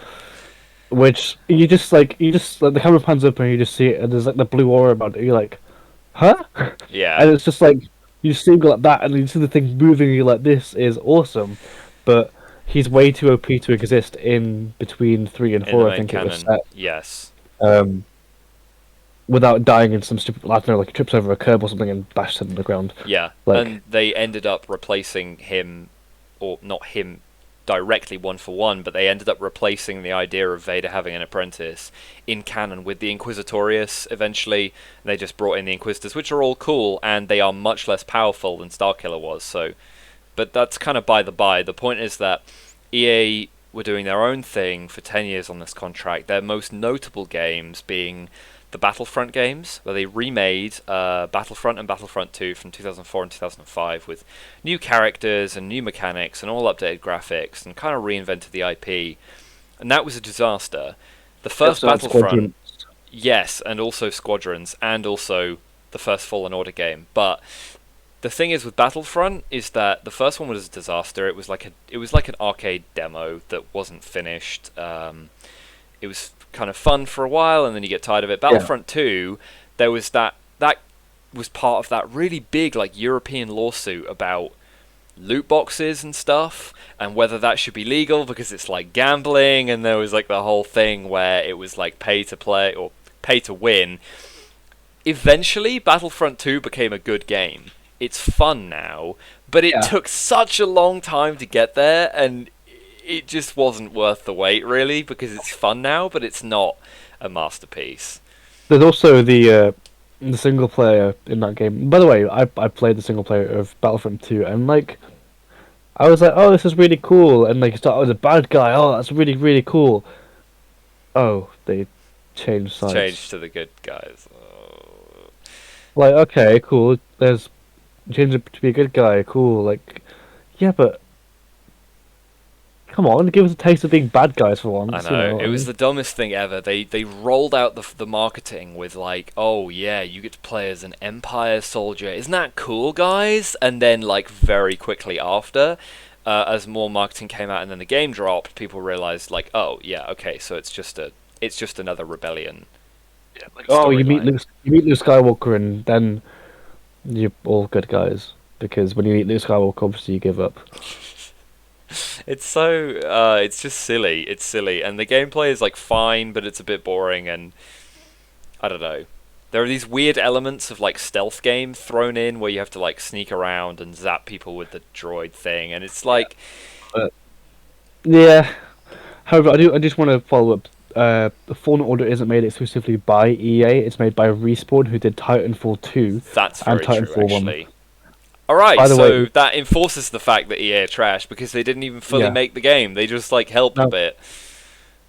which you just like the camera pans up and you just see it, and there's like the blue aura about it. You're like, huh? Yeah. And it's just like you see him go like that, and you see the thing moving. And you're like, this is awesome, but he's way too OP to exist in between 3 and 4. I think canon. It was set. Yes. Without dying in some stupid, I don't know, like he trips over a curb or something and bashes it on the ground. Yeah, like, and they ended up replacing him, or not him directly 1-for-1, but they ended up replacing the idea of Vader having an apprentice in canon with the Inquisitorius eventually. They just brought in the Inquisitors, which are all cool, and they are much less powerful than Starkiller was. So, but that's kind of by the by. The point is that EA were doing their own thing for 10 years on this contract, their most notable games being the Battlefront games, where they remade Battlefront and Battlefront 2 from 2004 and 2005 with new characters and new mechanics and all updated graphics, and kind of reinvented the IP. And that was a disaster. The first Battlefront... Yes, and also Squadrons, and also the first Fallen Order game. But the thing is with Battlefront is that the first one was a disaster. It was like an arcade demo that wasn't finished. It was kind of fun for a while, and then you get tired of it. Battlefront 2, there was that was part of that really big like European lawsuit about loot boxes and stuff, and whether that should be legal because it's like gambling, and there was like the whole thing where it was like pay to play or pay to win. Eventually, Battlefront 2 became a good game. It's fun now, but it took such a long time to get there, and it just wasn't worth the wait, really, because it's fun now, but it's not a masterpiece. There's also the single player in that game. By the way, I played the single player of Battlefront 2, and like, I was like, oh, this is really cool, and like, you start out as a bad guy. Oh, that's really, really cool. Oh, they changed sides. Changed to the good guys. Oh. Like, okay, cool. There's changed it to be a good guy. Cool. Like, yeah, but come on, give us a taste of being bad guys for once. I know, it was the dumbest thing ever. They rolled out the marketing with like, oh yeah, you get to play as an Empire soldier. Isn't that cool, guys? And then like very quickly after, as more marketing came out and then the game dropped, people realized like, oh yeah, okay, so it's just another rebellion. Yeah, like, oh, you meet Luke Skywalker, and then you're all good guys, because when you meet Luke Skywalker, obviously you give up. It's so, it's just silly. It's silly, and the gameplay is like fine, but it's a bit boring, and I don't know. There are these weird elements of like stealth game thrown in where you have to like sneak around and zap people with the droid thing, and it's like, yeah. However, I just want to follow up. The Fallen Order isn't made exclusively by EA. It's made by Respawn, who did Titanfall 2 that's and very Titanfall true, 1. actually. Alright, By the so way, that enforces the fact that EA are trash, because they didn't even fully make the game. They just like helped a bit.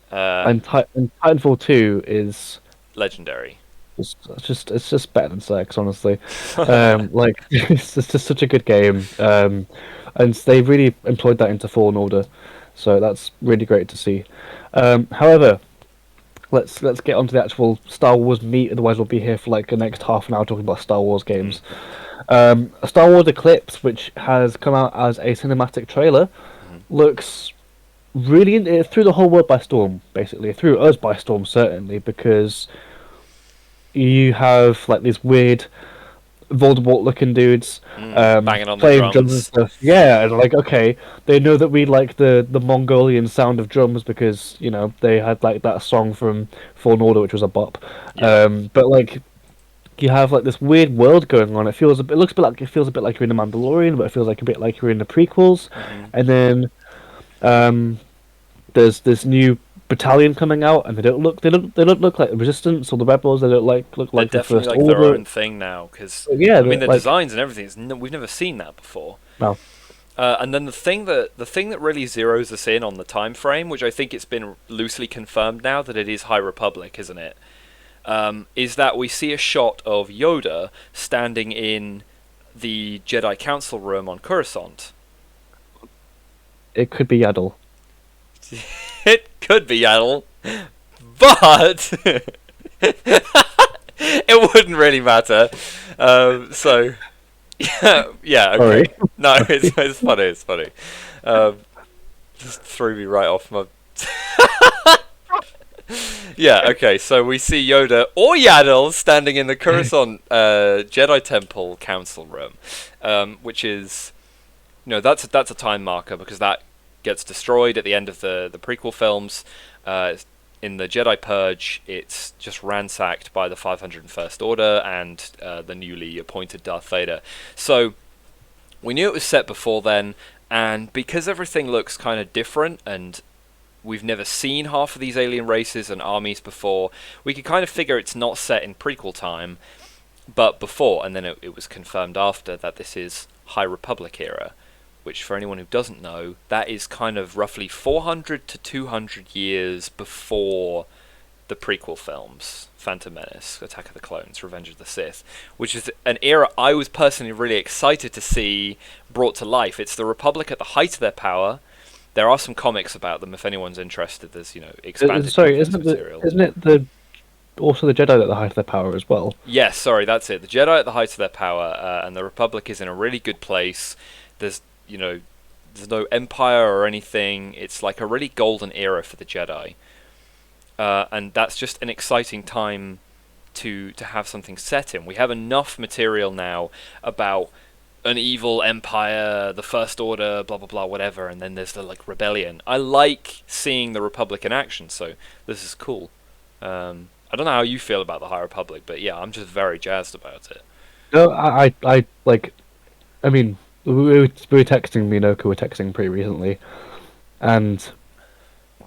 And Titanfall 2 is legendary. It's just better than sex, honestly. Like, it's just such a good game, and they really employed that into Fallen Order, so that's really great to see. However, let's get onto the actual Star Wars meat. Otherwise, we'll be here for like the next half an hour talking about Star Wars games. Star Wars Eclipse, which has come out as a cinematic trailer, looks really it threw the whole world by storm. Basically, it threw us by storm certainly, because you have like these weird Voldemort-looking dudes banging on the playing drums and drums. stuff. Yeah, and like okay, they know that we like the Mongolian sound of drums because they had like that song from Fallen Order, which was a bop. Yeah. But like you have like this weird world going on. It looks a bit like it feels a bit like you're in the Mandalorian, but it feels like a bit like you're in the prequels. And then there's this new battalion coming out, and they don't look like the Resistance or the Rebels. They don't look They're like the definitely First like Order. their own thing now, because Yeah, I mean the like, designs and everything. We've never seen that before. no. And then the thing that really zeroes us in on the time frame, which I think it's been loosely confirmed now that it is High Republic, isn't it? Is that we see a shot of Yoda standing in the Jedi Council room on Coruscant. It could be Yaddle. It could be Yaddle, but it wouldn't really matter. So yeah, okay. Sorry. No, it's funny. It's funny. Just threw me right off my. Yeah, okay, so we see Yoda or Yaddle standing in the Coruscant Jedi Temple Council room, which is, that's a time marker because that gets destroyed at the end of the prequel films. In the Jedi Purge, it's just ransacked by the 501st Order and the newly appointed Darth Vader. So we knew it was set before then, and because everything looks kind of different and we've never seen half of these alien races and armies before, we could kind of figure it's not set in prequel time, but before, and then it was confirmed after that this is High Republic era, which for anyone who doesn't know, that is kind of roughly 400 to 200 years before the prequel films, Phantom Menace, Attack of the Clones, Revenge of the Sith, which is an era I was personally really excited to see brought to life. It's the Republic at the height of their power. There are some comics about them if anyone's interested. There's, expanded Sorry, material. isn't it also the Jedi at the height of their power as well? Yes, sorry, that's it. The Jedi at the height of their power, and the Republic is in a really good place. There's no Empire or anything. It's like a really golden era for the Jedi. And that's just an exciting time to have something set in. We have enough material now about an evil empire, the First Order, blah blah blah, whatever, and then there's the rebellion. I like seeing the Republic in action, so this is cool. I don't know how you feel about the High Republic, but yeah, I'm just very jazzed about it. No, I mean, we were texting, me and Oku were texting pretty recently, and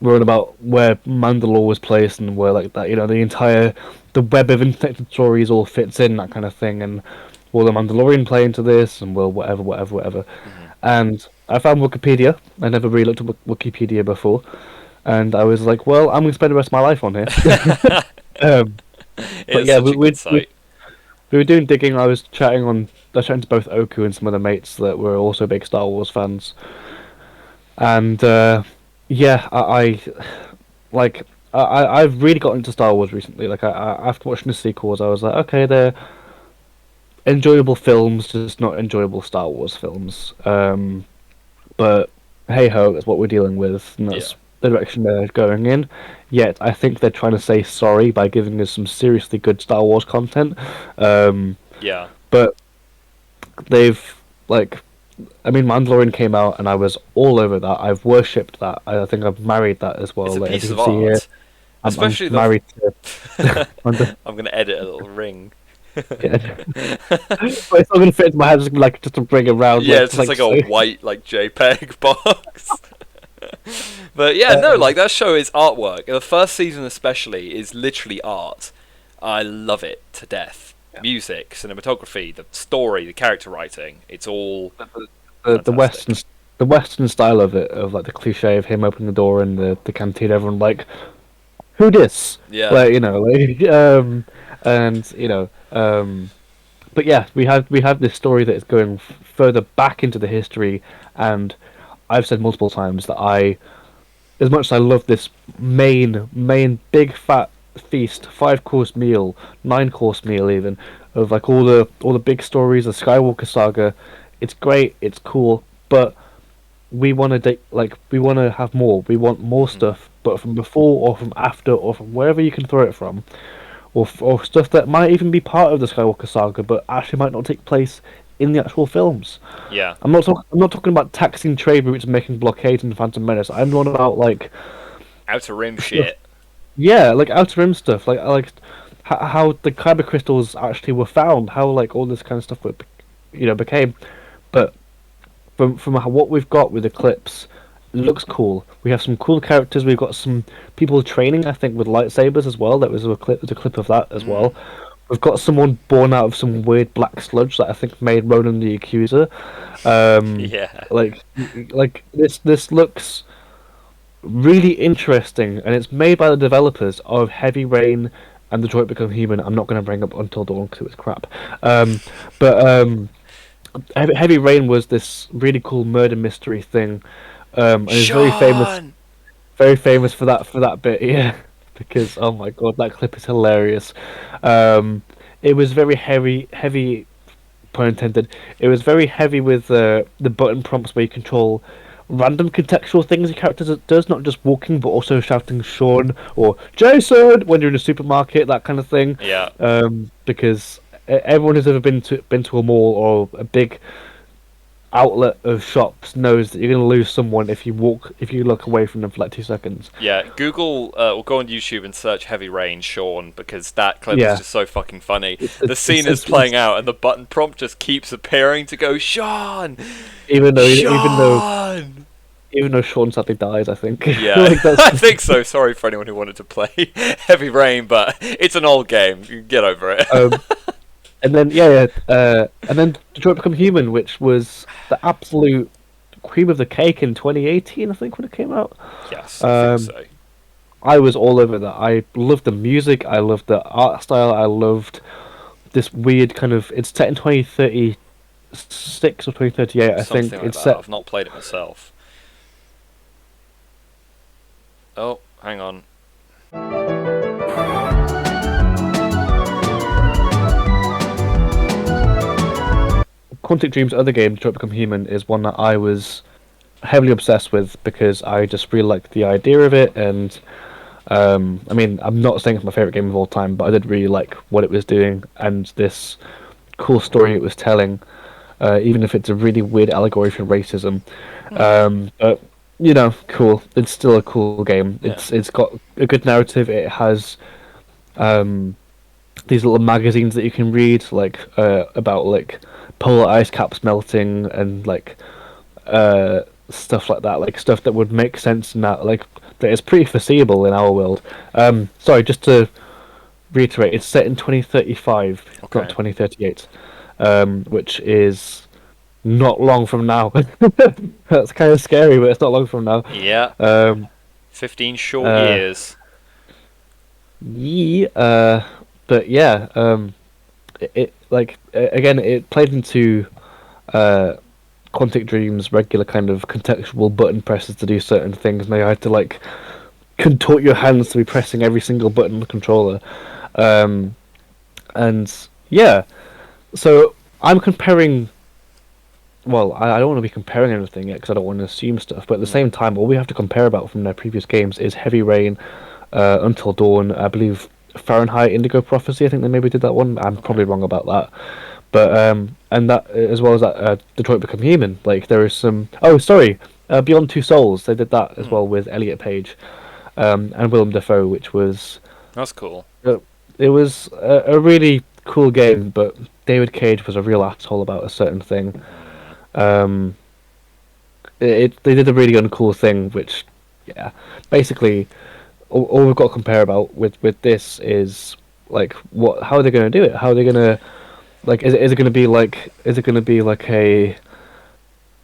we're on about where Mandalore was placed and where the web of interconnected stories all fits in, that kind of thing, and will the Mandalorian play into this, and will whatever. Mm-hmm. And I found Wikipedia. I never really looked at Wikipedia before, and I was like, well, I'm going to spend the rest of my life on here. But yeah, we were doing digging. I was chatting to both Oku and some other mates that were also big Star Wars fans, and I've really got into Star Wars recently. After watching the sequels, I was like, okay, they're enjoyable films, just not enjoyable Star Wars films. But hey ho, that's what we're dealing with, and that's the direction they're going in. Yet I think they're trying to say sorry by giving us some seriously good Star Wars content. But they've Mandalorian came out, and I was all over that. I've worshipped that. I think I've married that as well. It's a piece of art. Especially I'm married to. I'm going to edit a little ring. Yeah. But it's not going to fit into my head. Just to bring it around. Yeah, it's just like a white JPEG box. But yeah, no, that show is artwork. The first season especially is literally art. I love it to death. Yeah. Music, cinematography, the story, the character writing. It's all the Western style of it, of the cliche of him opening the door in the canteen. Everyone who dis? Yeah. But yeah, we have this story that is going further back into the history, and I've said multiple times that as much as I love this main big fat feast, 5-course meal, 9-course meal even, of all the big stories, the Skywalker saga, it's great, it's cool, but we want to we want to have more. We want more stuff, but from before or from after or from wherever you can throw it from, or stuff that might even be part of the Skywalker saga, but actually might not take place in the actual films. Yeah. I'm not talking about taxing trade routes and making blockades in the Phantom Menace. I'm on about like Outer Rim stuff. shit. Yeah, like Outer Rim stuff, like how the kyber crystals actually were found, how like all this kind of stuff became. But what we've got with Eclipse, it looks cool. We have some cool characters. We've got some people training, I think, with lightsabers as well. That was a clip of that as well. We've got someone born out of some weird black sludge that I think made Ronan the Accuser. Yeah. Like this looks really interesting, and it's made by the developers of Heavy Rain and Detroit Become Human. I'm not going to bring up Until Dawn because it was crap. But Heavy Rain was this really cool murder mystery thing, and it's very famous for that bit. Yeah, because oh my god, that clip is hilarious. It was very heavy, pun intended. It was very heavy with the button prompts where you control random contextual things your character does, not just walking, but also shouting Sean or Jason when you're in a supermarket, that kind of thing. Yeah. Because everyone who's ever been to a mall or a big outlet of shops knows that you're going to lose someone if you look away from them for like 2 seconds. Yeah, Google or go on YouTube and search Heavy Rain Sean, because that clip Yeah. is just so fucking funny. The scene is playing out and the button prompt just keeps appearing to go Sean. Even though Sean! Sean sadly dies, I think. Yeah, Like, that's I think so. Sorry for anyone who wanted to play Heavy Rain, but it's an old game. You can get over it. And then and then Detroit Become Human, which was the absolute cream of the cake in 2018, I think, when it came out. Yes, I think so. I was all over that. I loved the music. I loved the art style. I loved this weird kind of. It's set in 2036 or 2038, I Something think. like It's that. set. I've not played it myself. Oh, hang on. Quantic Dream's other game, Detroit Become Human, is one that I was heavily obsessed with because I just really liked the idea of it, and I mean, I'm not saying it's my favorite game of all time, but I did really like what it was doing and this cool story it was telling, even if it's a really weird allegory for racism. But cool. It's still a cool game. Yeah. It's got a good narrative. It has these little magazines that you can read, like about like polar ice caps melting and like stuff like that, like stuff that would make sense in that, like that is pretty foreseeable in our world. Sorry, just to reiterate, it's set in 2035, Okay. not 2038, which is not long from now. That's kind of scary, but it's not long from now. Yeah. 15 short years. But yeah, it like again, it played into Quantic Dream's regular kind of contextual button presses to do certain things, and you had to like contort your hands to be pressing every single button on the controller. And yeah, so I'm comparing. Well, I don't want to be comparing anything yet because I don't want to assume stuff. But at the same time, all we have to compare about from their previous games is Heavy Rain, Until Dawn. I believe Fahrenheit Indigo Prophecy. I think they maybe did that one. I'm probably wrong about that. But and that as well as that Detroit Become Human. Like there is some. Oh, sorry, Beyond Two Souls. They did that as well with Elliot Page, and Willem Dafoe, which was. That's cool. It was a really cool game, but David Cage was a real asshole about a certain thing. They did a really uncool thing, which, yeah, basically, all we've got to compare about with this is like how are they going to do it? How are they going to, like, is it going to be like a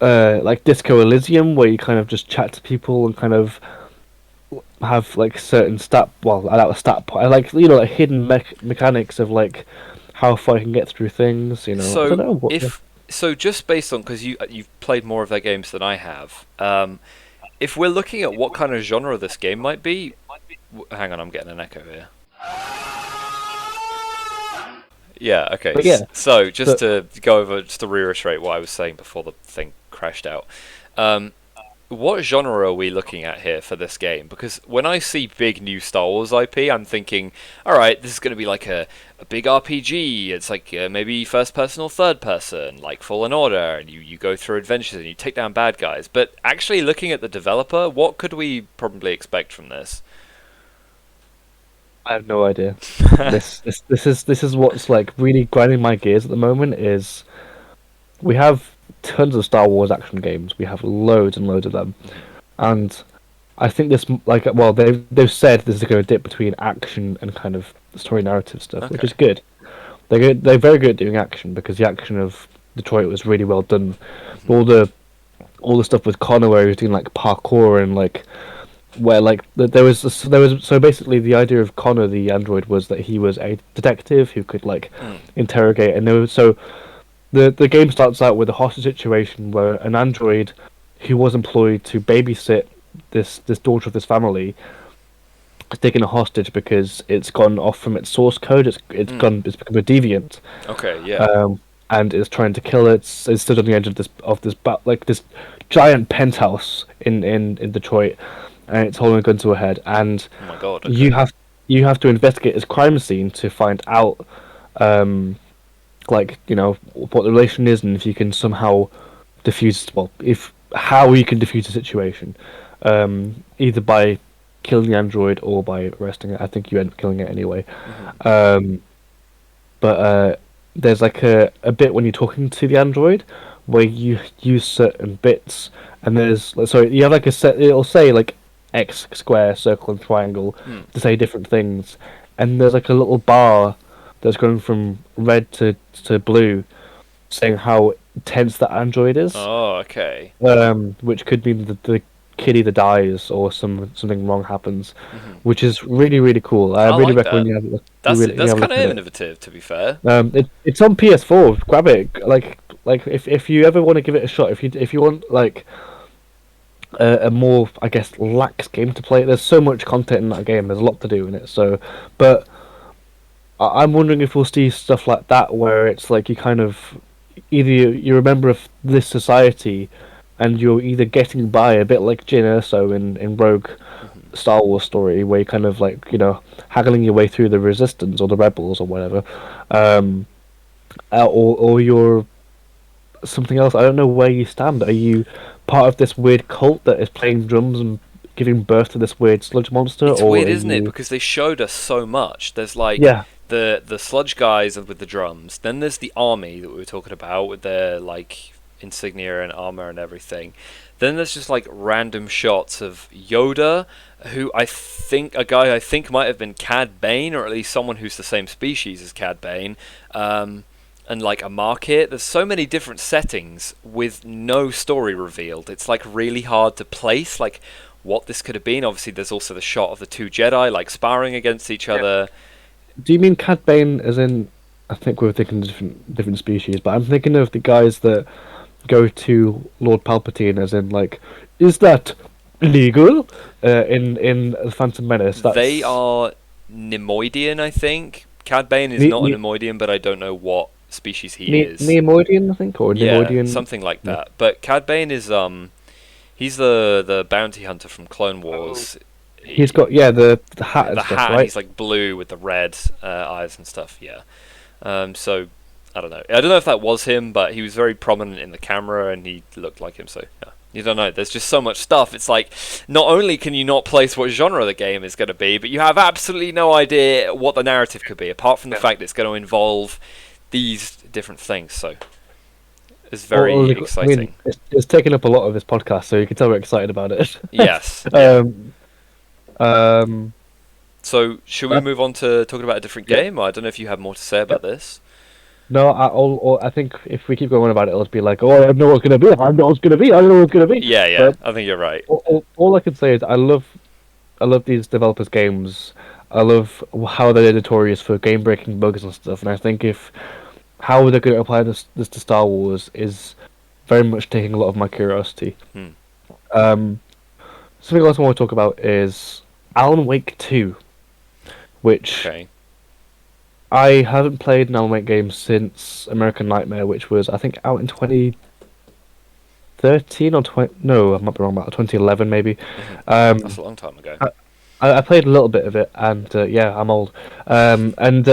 like Disco Elysium where you kind of just chat to people and kind of have like certain like like hidden mechanics of like how far you can get through things, I don't know. So just based on, because you've played more of their games than I have, if we're looking at what kind of genre this game might be, hang on, I'm getting an echo here. Yeah, okay. But yeah, so just to go over, just to reiterate what I was saying before the thing crashed out. what genre are we looking at here for this game? Because when I see big new Star Wars IP, I'm thinking, all right, this is going to be like a big RPG. It's like maybe first person or third person, like Fallen Order, and you go through adventures and you take down bad guys. But actually, looking at the developer, what could we probably expect from this? I have no idea. This is what's like really grinding my gears at the moment. Is we have tons of Star Wars action games. We have loads and loads of them, and I think this like well they've said this is going to dip between action and kind of story narrative stuff, which Okay. is good. They're good. They're very good at doing action because the action of Detroit was really well done. All the stuff with Connor where he was doing like parkour and like where like there was so basically the idea of Connor the android was that he was a detective who could like Mm. interrogate, and there was so the game starts out with a hostage situation where an android who was employed to babysit this daughter of this family is taken a hostage because it's gone off from its source code. It's become a deviant, Okay, yeah. and is trying to kill it. It's stood on the edge of this giant penthouse in Detroit, and it's holding a gun to her head. And Oh my god. Okay. you have to investigate this crime scene to find out, like what the relation is, and if you can somehow defuse. Well, if how you can defuse the situation, either by killing the android or by arresting it. I think you end up killing it anyway. But there's like a bit when you're talking to the android where you use certain bits, and there's so you have like a set. It'll say like X, square, circle, and triangle to say different things, and there's like a little bar that's going from red to blue, saying how tense that android is. Oh, okay. Which could mean that the kid either dies or something wrong happens, Mhm. which is really really cool. I I really like recommend that. you have a look. That's You that's have a kind look of at it. innovative, to be fair. It's on PS4. Grab it. Like if you ever want to give it a shot, if you want like a more I guess lax game to play, there's so much content in that game. There's a lot to do in it. So, but I'm wondering if we'll see stuff like that where it's like you kind of either you're a member of this society and you're either getting by a bit like Jyn Erso in Rogue Star Wars story, where you're kind of like haggling your way through the resistance or the rebels or whatever, or you're something else. I don't know where you stand. Are you part of this weird cult that is playing drums and giving birth to this weird sludge monster, It's or weird, are isn't it? you? Because they showed us so much. There's like Yeah, the sludge guys with the drums. Then there's the army that we were talking about with their like insignia and armor and everything. Then there's just like random shots of Yoda, who a guy I think might have been Cad Bane, or at least someone who's the same species as Cad Bane. And like a market. There's so many different settings with no story revealed. It's like really hard to place like what this could have been. Obviously, there's also the shot of the two Jedi like sparring against each other. do you mean Cad Bane as in? I think we were thinking different species, but I'm thinking of the guys that go to Lord Palpatine as in like, is that illegal? In the Phantom Menace, They are Nemoidian, I think. Cad Bane is Ne- not a Ne- Nemoidian, but I don't know what species he is. Neimoidian, I think, or Yeah, Neimoidian. something like Yeah. that. But Cad Bane is he's the bounty hunter from Clone Wars. He's got the hat and the stuff, hat, and right? he's like blue with the red eyes and stuff. Yeah. So I don't know. I don't know if that was him, but he was very prominent in the camera, and he looked like him. So yeah. You don't know. There's just so much stuff. It's like not only can you not place what genre the game is going to be, but you have absolutely no idea what the narrative could be, apart from the fact it's going to involve these different things. So it's very Well, exciting. I mean, it's taken up a lot of this podcast, so you can tell we're excited about it. Yes. Yeah. Um, So should we uh, move on to talking about a different yeah. game? I don't know if you have more to say about this. no, I think if we keep going on about it, it'll be like, oh, I know what's gonna be. I know what's gonna be. I know what's gonna be. Yeah, yeah. But I think you're right. all I can say is I love these developers' games. I love how they're notorious for game-breaking bugs and stuff. And I think if how they're going to apply this to Star Wars is very much taking a lot of my curiosity. Hmm. Something else I want to talk about is Alan Wake 2, which Okay. I haven't played an Alan Wake game since American Nightmare, which was I think out in 2013, 2013 or 20. No, I might be wrong about 2011 maybe. That's a long time ago. I played a little bit of it, and yeah, I'm old. And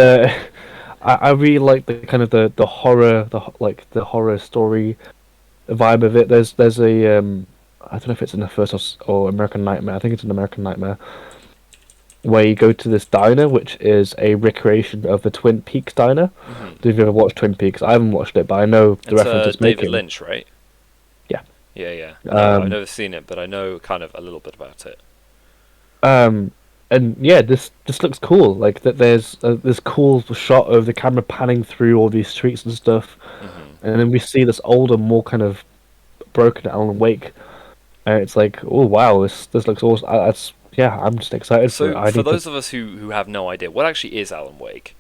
I really like the kind of the horror, the horror story vibe of it. There's a I don't know if it's in the first or American Nightmare. I think it's an American Nightmare, where you go to this diner, which is a recreation of the Twin Peaks diner. If you've ever watched Twin Peaks, I haven't watched it, but I know the It's reference it's David making. Lynch, right? Yeah. Yeah. No, I've never seen it, but I know kind of a little bit about it. And yeah, this looks cool. Like that, there's this cool shot of the camera panning through all these streets and stuff, and then we see this older, more kind of broken Alan Wake, and it's like, oh wow, this looks awesome. I'm just excited for it. So, for those of us who have no idea, what actually is Alan Wake?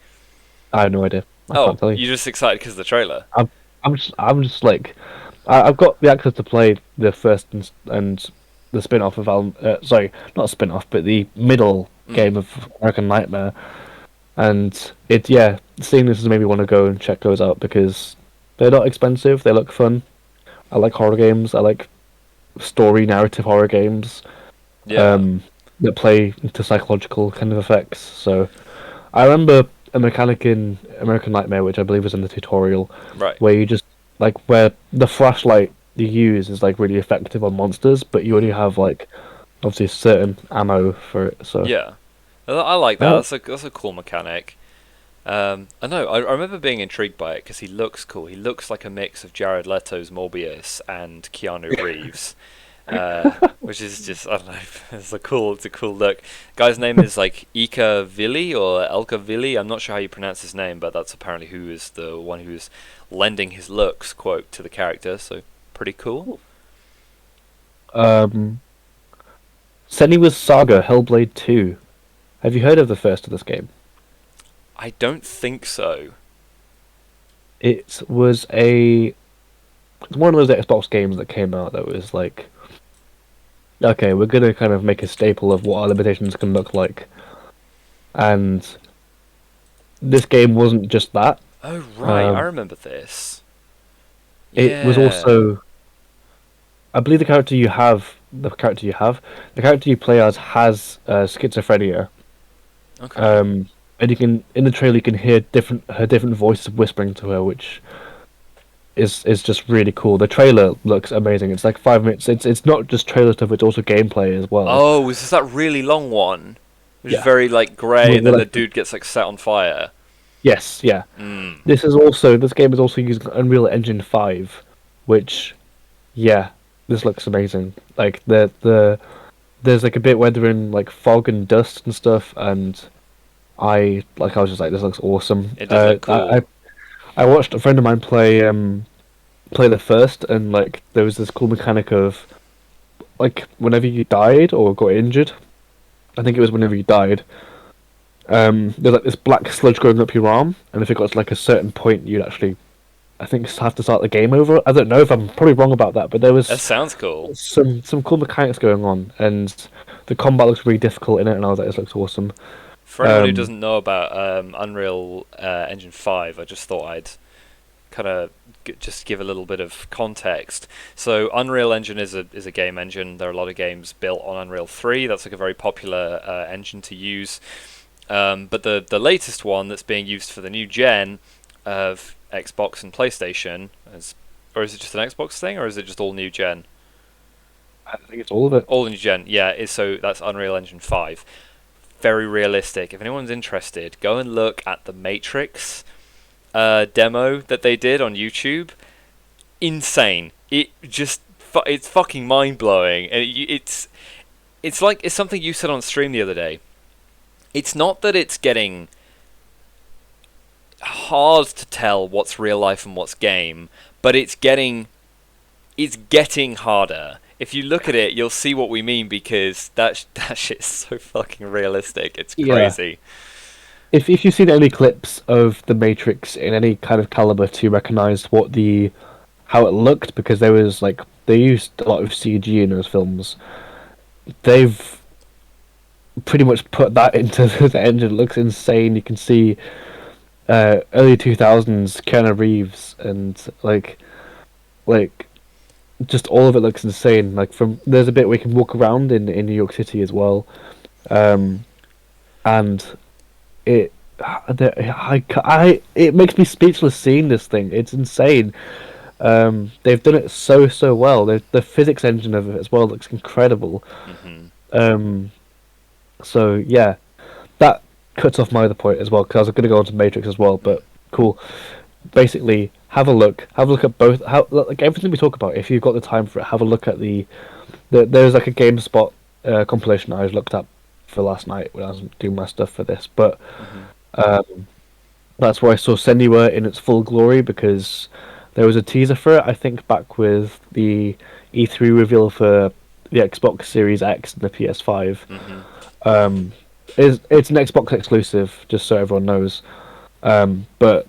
I have no idea. I can't tell you. You're just excited because of the trailer? I'm just like, I've got the access to play the first and the spin-off of Alan. Sorry, not a spin-off, but the middle game of American Nightmare, and seeing this has made me want to go and check those out because they're not expensive. They look fun. I like horror games. I like story narrative horror games. Yeah. That play into psychological kind of effects. So, I remember a mechanic in American Nightmare, which I believe was in the tutorial, Right. where you just where the flashlight you use is really effective on monsters, but you only have obviously certain ammo for it. So Yeah. I like that. Oh. That's a cool mechanic. I know. I remember being intrigued by it because he looks cool. He looks like a mix of Jared Leto's Morbius and Keanu Reeves, which is just, I don't know. It's a cool look. Guy's name is Ika Vili or Elka Vili. I'm not sure how you pronounce his name, but that's apparently who is the one who is lending his looks quote to the character. So pretty cool. Senua's Saga Hellblade 2. Have you heard of the first of this game? I don't think so. It was one of those Xbox games that came out that was like, okay, we're gonna kind of make a staple of what our limitations can look like, and this game wasn't just that. Oh right, I remember this. It was also, I believe the character you play as has schizophrenia. Okay. And you can, in the trailer, you can hear her different voices whispering to her, which is just really cool. The trailer looks amazing. It's like 5 minutes. It's not just trailer stuff; it's also gameplay as well. Oh, is this that really long one? Which is Yeah. very grey, and then Like- the dude gets set on fire. Yes, yeah. Mm. This game is also using Unreal Engine 5, which, yeah, this looks amazing. Like there's a bit where they're in fog and dust and stuff, and I was just like, this looks awesome. It does look cool. I watched a friend of mine play the first, and there was this cool mechanic of whenever you died or got injured, I think it was whenever you died, there's this black sludge going up your arm, and if it got to a certain point, you'd actually, I think, have to start the game over. I don't know if I'm probably wrong about that, but there was That sounds cool. some cool mechanics going on, and the combat looks really difficult in it, and I was like, this looks awesome. For anyone who doesn't know about Unreal Engine 5, I just thought I'd kind of just give a little bit of context. So Unreal Engine is a game engine. There are a lot of games built on Unreal 3. That's a very popular engine to use. But the latest one that's being used for the new gen of Xbox and PlayStation, or is it just an Xbox thing, or is it just all new gen? I think it's all of it. All new gen, yeah. So that's Unreal Engine 5. Very realistic. If anyone's interested, go and look at the Matrix demo that they did on YouTube. Insane. It's fucking mind blowing, and it's something you said on stream the other day. It's not that it's getting hard to tell what's real life and what's game, but it's getting harder. If you look at it, you'll see what we mean, because that shit's so fucking realistic. It's crazy. Yeah. If you've seen any clips of the Matrix in any kind of caliber to recognize how it looked, because they used a lot of CG in those films. They've pretty much put that into the engine. It looks insane. You can see early 2000s Keanu Reeves and just all of it looks insane. Like there's a bit where you can walk around in New York City as well, and it it makes me speechless seeing this thing. It's insane. They've done it so well. The physics engine of it as well looks incredible. So yeah, that cuts off my other point as well because I was going to go on to Matrix as well. But cool. Basically, have a look. Have a look at both. Like everything we talk about. If you've got the time for it, have a look at there's like a GameSpot compilation I looked at for last night when I was doing my stuff for this. But that's where I saw Senua in its full glory because there was a teaser for it. I think back with the E3 reveal for the Xbox Series X and the PS5. It's an Xbox exclusive, just so everyone knows. But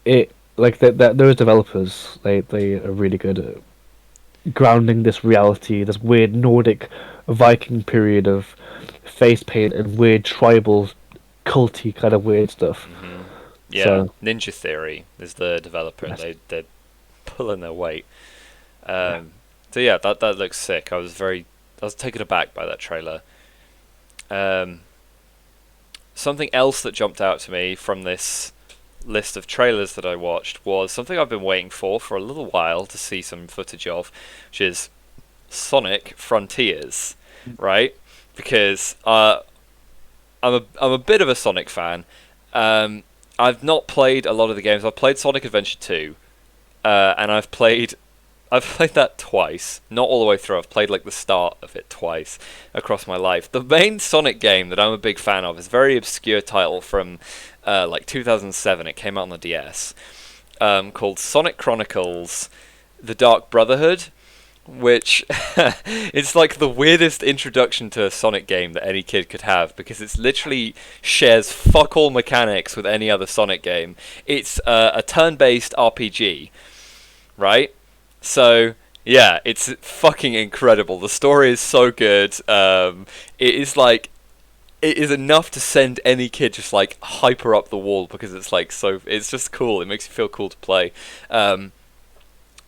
it like those developers, they are really good at grounding this reality, this weird Nordic Viking period of face paint and weird tribal, culty kind of weird stuff. Yeah, So, Ninja Theory is the developer, and they're pulling their weight. So yeah, that looks sick. I was taken aback by that trailer. Something else that jumped out to me from this list of trailers that I watched was something I've been waiting for a little while to see some footage of, which is Sonic Frontiers, right? Because I'm a bit of a Sonic fan. I've not played a lot of the games. I've played Sonic Adventure 2, and I've played that twice, not all the way through. I've played like the start of it twice across my life. The main Sonic game that I'm a big fan of is a very obscure title from like 2007. It came out on the DS, called Sonic Chronicles: The Dark Brotherhood, which it's like the weirdest introduction to a Sonic game that any kid could have, because it's literally shares fuck all mechanics with any other Sonic game. It's a turn-based RPG, right? So yeah, it's fucking incredible. The story is so good. It is enough to send any kid just like hyper up the wall, because it's like it's just cool. It makes you feel cool to play.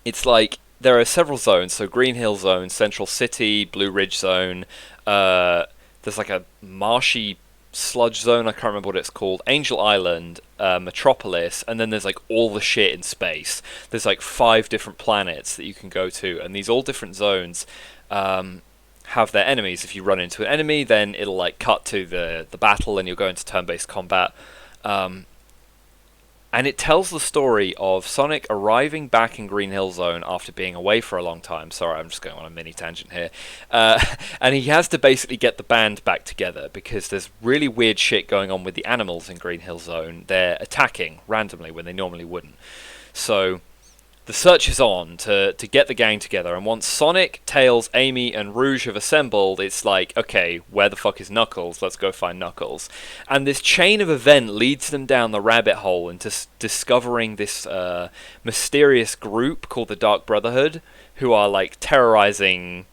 It's like there are several zones, so Green Hill Zone, Central City, Blue Ridge Zone. There's like a marshy sludge zone, I can't remember what it's called, Angel Island, Metropolis, and then there's like all the shit in space. There's like 5 different planets that you can go to, and these all different zones have their enemies. If you run into an enemy, then it'll like cut to the battle, and you'll go into turn-based combat. And it tells the story of Sonic arriving back in Green Hill Zone after being away for a long time. Sorry, I'm just going on a mini tangent here. And he has to basically get the band back together because there's really weird shit going on with the animals in Green Hill Zone. They're attacking randomly when they normally wouldn't. So the search is on to get the gang together, and once Sonic, Tails, Amy, and Rouge have assembled, it's like, okay, where the fuck is Knuckles? Let's go find Knuckles. And this chain of event leads them down the rabbit hole into discovering this mysterious group called the Dark Brotherhood, who are like terrorizing,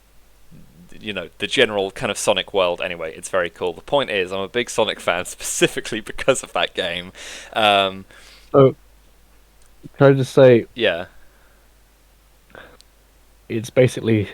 you know, the general kind of Sonic world. Anyway, it's very cool. The point is, I'm a big Sonic fan specifically because of that game. so can I just say, Yeah. it's basically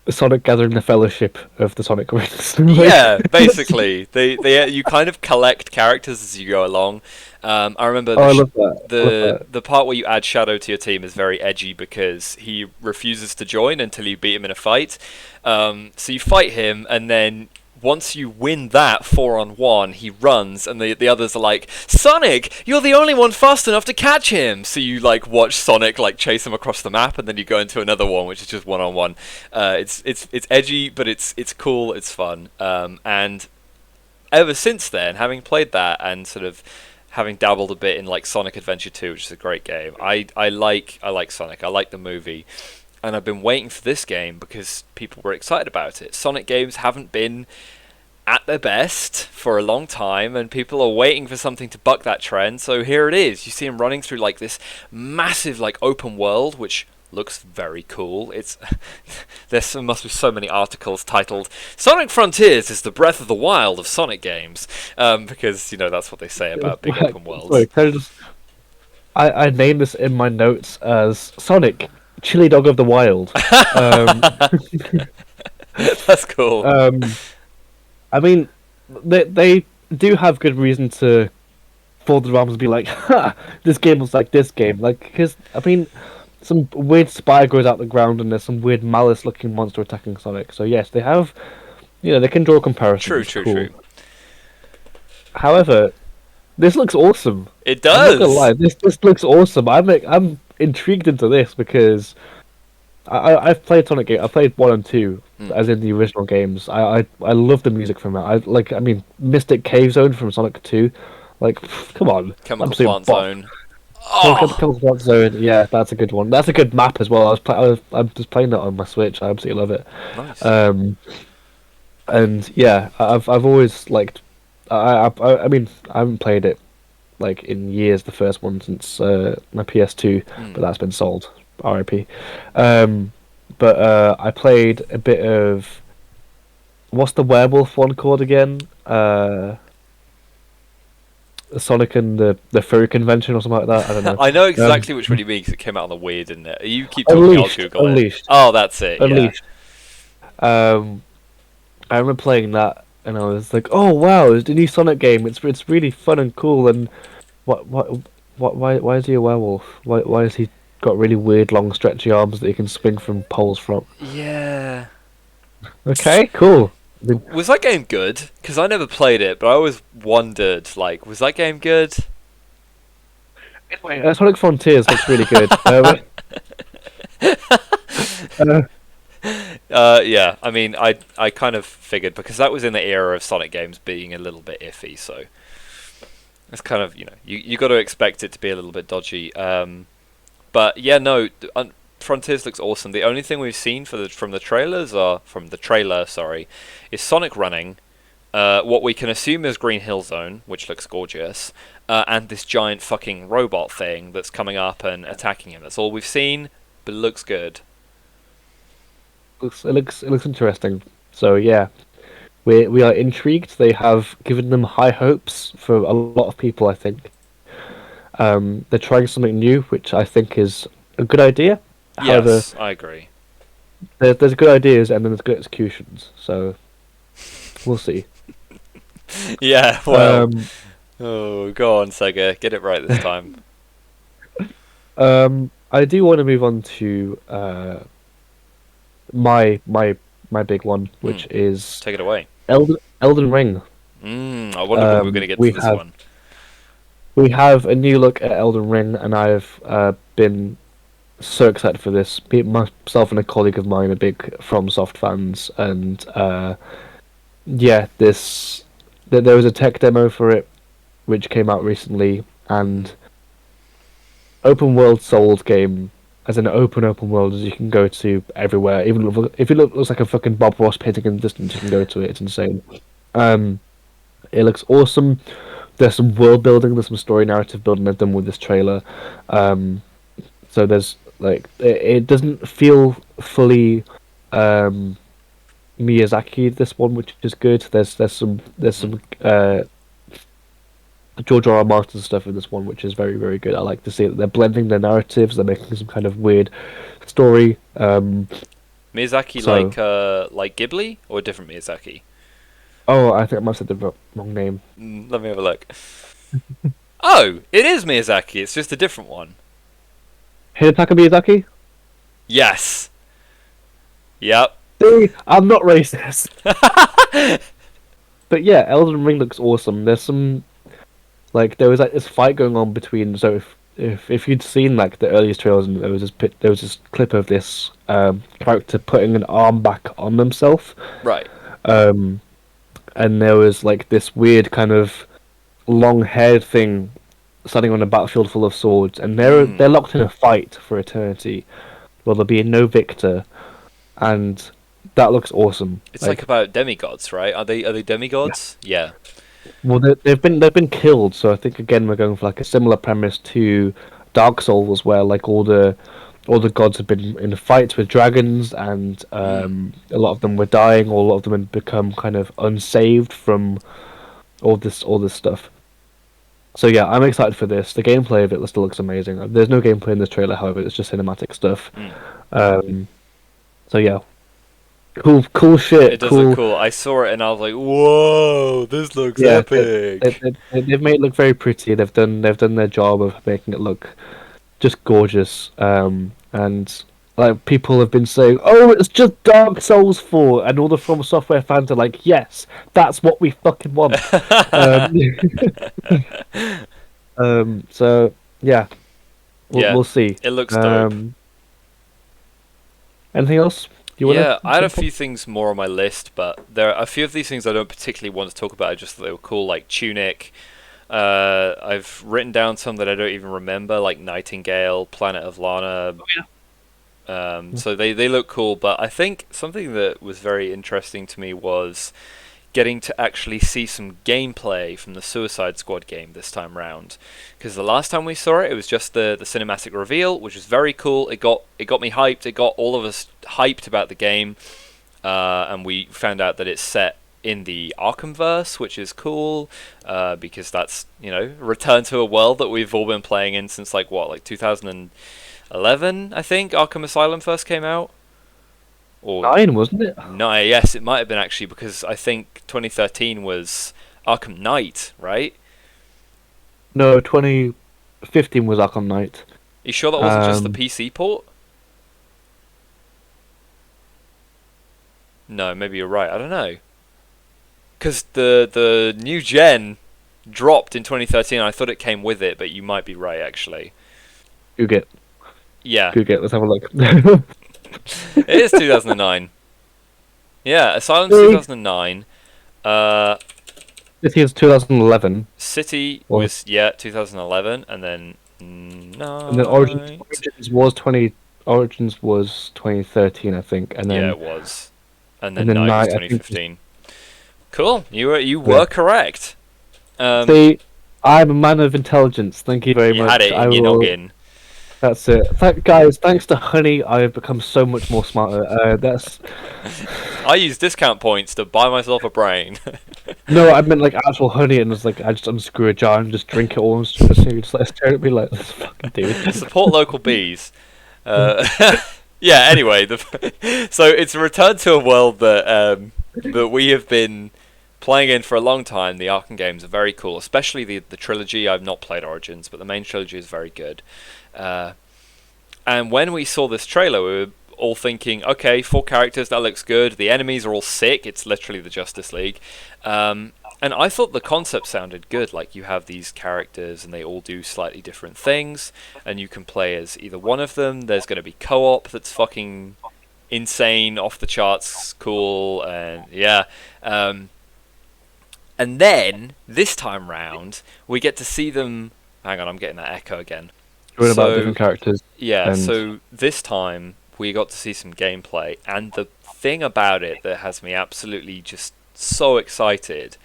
Sonic gathering the fellowship of the Sonic rings. Yeah, basically, they you kind of collect characters as you go along. I remember I love that. the part where you add Shadow to your team is very edgy because he refuses to join until you beat him in a fight. So you fight him, and then once you win that 4-on-1, he runs, and the others are like, Sonic, you're the only one fast enough to catch him! So you like watch Sonic like chase him across the map, and then you go into another one, which is just 1-on-1. It's edgy, but it's cool, it's fun. And ever since then, having played that and sort of having dabbled a bit in like Sonic Adventure 2, which is a great game, I like Sonic. I like the movie. And I've been waiting for this game because people were excited about it. Sonic games haven't been at their best for a long time, and people are waiting for something to buck that trend. So here it is. You see him running through like this massive like open world, which looks very cool. It's must be so many articles titled "Sonic Frontiers is the Breath of the Wild of Sonic games," because you know that's what they say about big open worlds. Sorry, I named this in my notes as Sonic Chili Dog of the Wild. Um, That's cool. I mean, they do have good reason to fold their arms and be like, "Ha! This game was like this game." Like, because I mean, some weird spire grows out the ground, and there's some weird malice-looking monster attacking Sonic. So yes, they have, they can draw comparisons. True, It's true, cool. true. However, this looks awesome. It I'm not gonna does. lie, this looks awesome. I'm intrigued into this because I've played Sonic game. I played 1 and 2, as in the original games. I love the music from it. I mean, Mystic Cave Zone from Sonic 2. Like, come on, Chemical absolute Plant bop. Zone. Chemical Plant Zone. Yeah, that's a good one. That's a good map as well. I'm just playing that on my Switch. I absolutely love it. Nice. And yeah, I've always liked. I mean, I haven't played it like in years. The first one since my PS2, but that's been sold. RIP. But I played a bit of what's the werewolf one called again? Sonic and the Furry Convention or something like that. I don't know. I know exactly which one you mean because it came out on the Wii, didn't it? You keep talking, I'll Google it. Unleashed. Oh, that's it. Unleashed. I remember playing that, and I was like, "Oh wow, it's the new Sonic game. It's really fun and cool." And why is he a werewolf? Why has he got really weird long stretchy arms that he can swing from poles from? Yeah. Okay, cool. Was that game good? Because I never played it, but I always wondered, like, was that game good? Anyway, Sonic Frontiers looks really good. Yeah, I mean, I kind of figured because that was in the era of Sonic games being a little bit iffy, so it's kind of, you got to expect it to be a little bit dodgy. But yeah, no, Frontiers looks awesome. The only thing we've seen from the trailer, sorry, is Sonic running. What we can assume is Green Hill Zone, which looks gorgeous, and this giant fucking robot thing that's coming up and attacking him. That's all we've seen, but it looks good. It looks interesting. So yeah, we are intrigued. They have given them high hopes for a lot of people, I think. They're trying something new, which I think is a good idea. However, Yes, I agree. there's good ideas and then there's good executions. So we'll see. Yeah, well, oh, go on, Sega, get it right this time. I do want to move on to my big one, which is Take it away. Elden Ring. I wonder when we're going to get to this one. We have a new look at Elden Ring, and I've been so excited for this. Myself and a colleague of mine are big FromSoft fans, and yeah, there was a tech demo for it, which came out recently, and open world Souls game, as an open world, as you can go to everywhere. Even if it looks like a fucking Bob Ross painting in the distance, you can go to it. It's insane. It looks awesome. There's some world building, there's some story narrative building they've done with this trailer. So there's like it doesn't feel fully Miyazaki, this one, which is good. There's some George R. R. Martin stuff in this one, which is very, very good. I like to see that they're blending their narratives. They're making some kind of weird story. Miyazaki, so- like Ghibli, or a different Miyazaki? Oh, I think I must have said the wrong name. Let me have a look. Oh, it is Miyazaki. It's just a different one. Hidetaka Miyazaki? Yes. Yep. See, I'm not racist. But yeah, Elden Ring looks awesome. There's some there was like this fight going on between. So if you'd seen like the earliest trailers, and there was this clip of this character putting an arm back on themselves. Right. And there was like this weird kind of long-haired thing standing on a battlefield full of swords, and they're locked in a fight for eternity. Well, there'll be no victor, and that looks awesome. It's like about demigods, right? Are they demigods? Yeah. Well, they've been killed, so I think again we're going for like a similar premise to Dark Souls, where like all the gods have been in fights with dragons, and a lot of them were dying, or a lot of them had become kind of unsaved from all this stuff. So yeah, I'm excited for this. The gameplay of it still looks amazing. There's no gameplay in this trailer, however, it's just cinematic stuff. Mm. So yeah, cool It shit. does look Cool. cool. I saw it and I was like, "Whoa, this looks Yeah, epic." they've made it look very pretty. They've done their job of making it look just gorgeous. And like people have been saying, "Oh, it's just Dark Souls 4," and all the From Software fans are like, "Yes, that's what we fucking want." um, so yeah, Yeah, we'll see. it looks dope. Anything else you want Yeah, to? I had a few things more on my list, but there are a few of these things I don't particularly want to talk about. I just thought they were cool, like Tunic. I've written down some that I don't even remember, like Nightingale, Planet of Lana. So they look cool, but I think something that was very interesting to me was getting to actually see some gameplay from the Suicide Squad game this time round. Because the last time we saw it, it was just the cinematic reveal, which was very cool. It got me hyped. It got all of us hyped about the game, and we found out that it's set in the Arkhamverse, which is cool, because that's, return to a world that we've all been playing in since like 2011, I think Arkham Asylum first came out. Or 9, wasn't it? no, yes, it might have been actually, because I think 2013 was Arkham Knight, right? No, 2015 was Arkham Knight. You sure that wasn't just the PC port? No, maybe you're right. I don't know. Because the new gen dropped in 2013. I thought it came with it, but you might be right, actually. Google it. Yeah, Google it. Let's have a look. it is 2009. Yeah, Asylum's 2009. This is 2011. City Or- was 2011, and then And then Origins was 2013, I think, and then yeah, it was, and then then Night was Night, I think, 2015. Cool, you were correct. see, I'm a man of intelligence. Thank you very You much. had it in your noggin. That's it. Guys, thanks to Honey, I have become so much more smarter. That's I use discount points to buy myself a brain. no, I meant like actual honey, and it's like I just unscrew a jar and just drink it all, and just like stare at me like this fucking dude. Support local bees. Yeah. Anyway, so it's a return to a world that we have been playing in for a long time. The Arkham games are very cool, especially the trilogy. I've not played Origins, but the main trilogy is very good. And when we saw this trailer, we were all thinking, okay, 4 characters, that looks good. The enemies are all sick. It's literally the Justice League. And I thought the concept sounded good. Like, you have these characters and they all do slightly different things, and you can play as either one of them. There's going to be co-op that's fucking insane, off the charts, cool, and yeah. And then, this time round, we get to see them... Hang on, I'm getting that echo again. Talking about different characters. Yeah, and- so this time we got to see some gameplay, and the thing about it that has me absolutely just so excited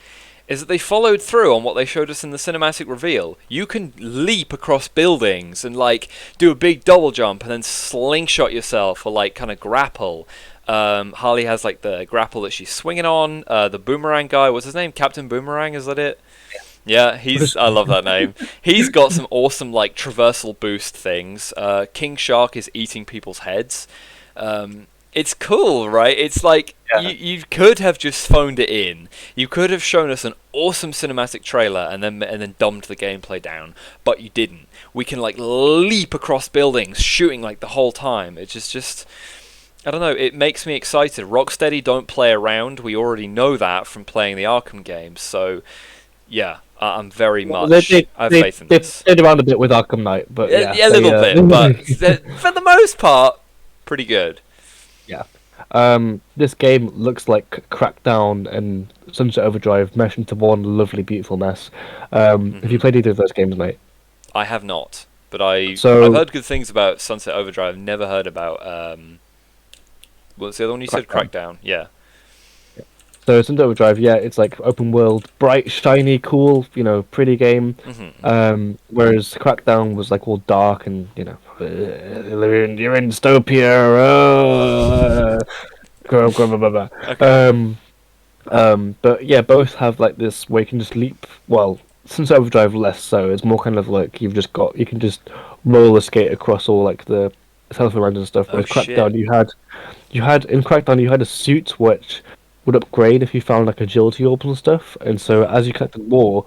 is that they followed through on what they showed us in the cinematic reveal. You can leap across buildings and like do a big double jump and then slingshot yourself or like kind of grapple. Harley has like the grapple that she's swinging on. The boomerang guy, what's his name? Captain Boomerang, is that it? Yeah, I love that name. He's got some awesome like traversal boost things. King Shark is eating people's heads. It's cool, right? It's like you could have just phoned it in. You could have shown us an awesome cinematic trailer and then dumbed the gameplay down, but you didn't. We can like leap across buildings, shooting like the whole time. It's just I don't know. It makes me excited. Rocksteady don't play around. We already know that from playing the Arkham games. So yeah, I'm very much. I have faith in this. They played around a bit with Arkham Knight, but a little bit, but for the most part, pretty good. Yeah. This game looks like Crackdown and Sunset Overdrive meshed into one lovely, beautiful mess. Have you played either of those games, mate? I have not, but I've So- heard good things about Sunset Overdrive. Never heard about what's the other one you said? Crackdown. Yeah. So Sunset Overdrive, yeah, it's like open world, bright, shiny, cool, pretty game. Whereas Crackdown was like all dark and you're in dystopia. Okay. But yeah, both have like this where you can just leap. Well, Sunset Overdrive less so. It's more kind of like you can just roller skate across all like the telephone lines and stuff. Oh Whereas shit. Crackdown, you had a suit which would upgrade if you found like agility orbs and stuff. And so as you collected more,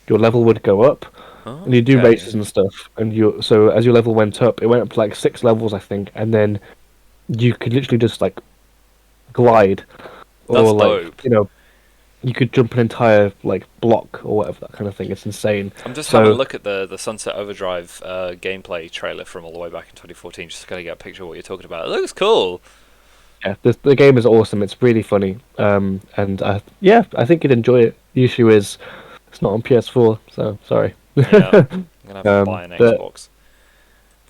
your level would go up. And you do Okay. races and stuff. And so as your level went up, it went up to like 6 levels, I think. And then you could literally just like glide, That's or like dope. you could jump an entire like block or whatever, that kind of thing. It's insane. I'm just having a So look at the Sunset Overdrive gameplay trailer from all the way back in 2014, just to kind of get a picture of what you're talking about. It looks cool. yeah, the game is awesome. It's really funny. And yeah, I think you'd enjoy it. The issue is it's not on PS4, so sorry. Yeah, I'm gonna have to buy an But Xbox.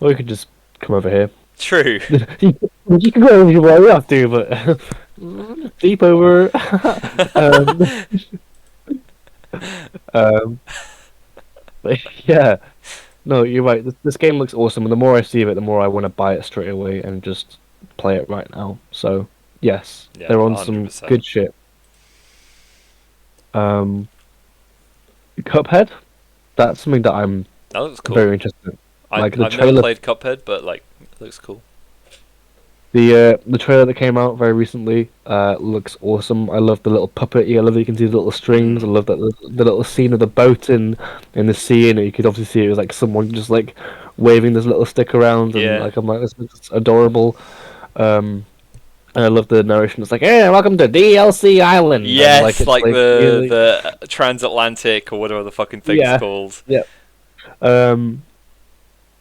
or you could just come over here. True. You can go over where we have to, but deep over. um, um, but yeah, no, you're right. This game looks awesome, and the more I see of it, the more I want to buy it straight away and just play it right now. So yes, Yeah, they're on some 100%. good shit. Um, Cuphead, that's something that I'm That looks cool. very interested in. Like the I've never trailer, played Cuphead, but like, it looks cool. the trailer that came out very recently looks awesome. I love the little puppet. I love that you can see the little strings. I love that the little scene of the boat in the sea, and you could obviously see it was like someone just like waving this little stick around, and Yeah. like I'm like, this is adorable. And I love the narration. It's like, "Hey, welcome to DLC Island." And, Yes, it's like really- the transatlantic or whatever the fucking thing's Yeah. called. Yeah.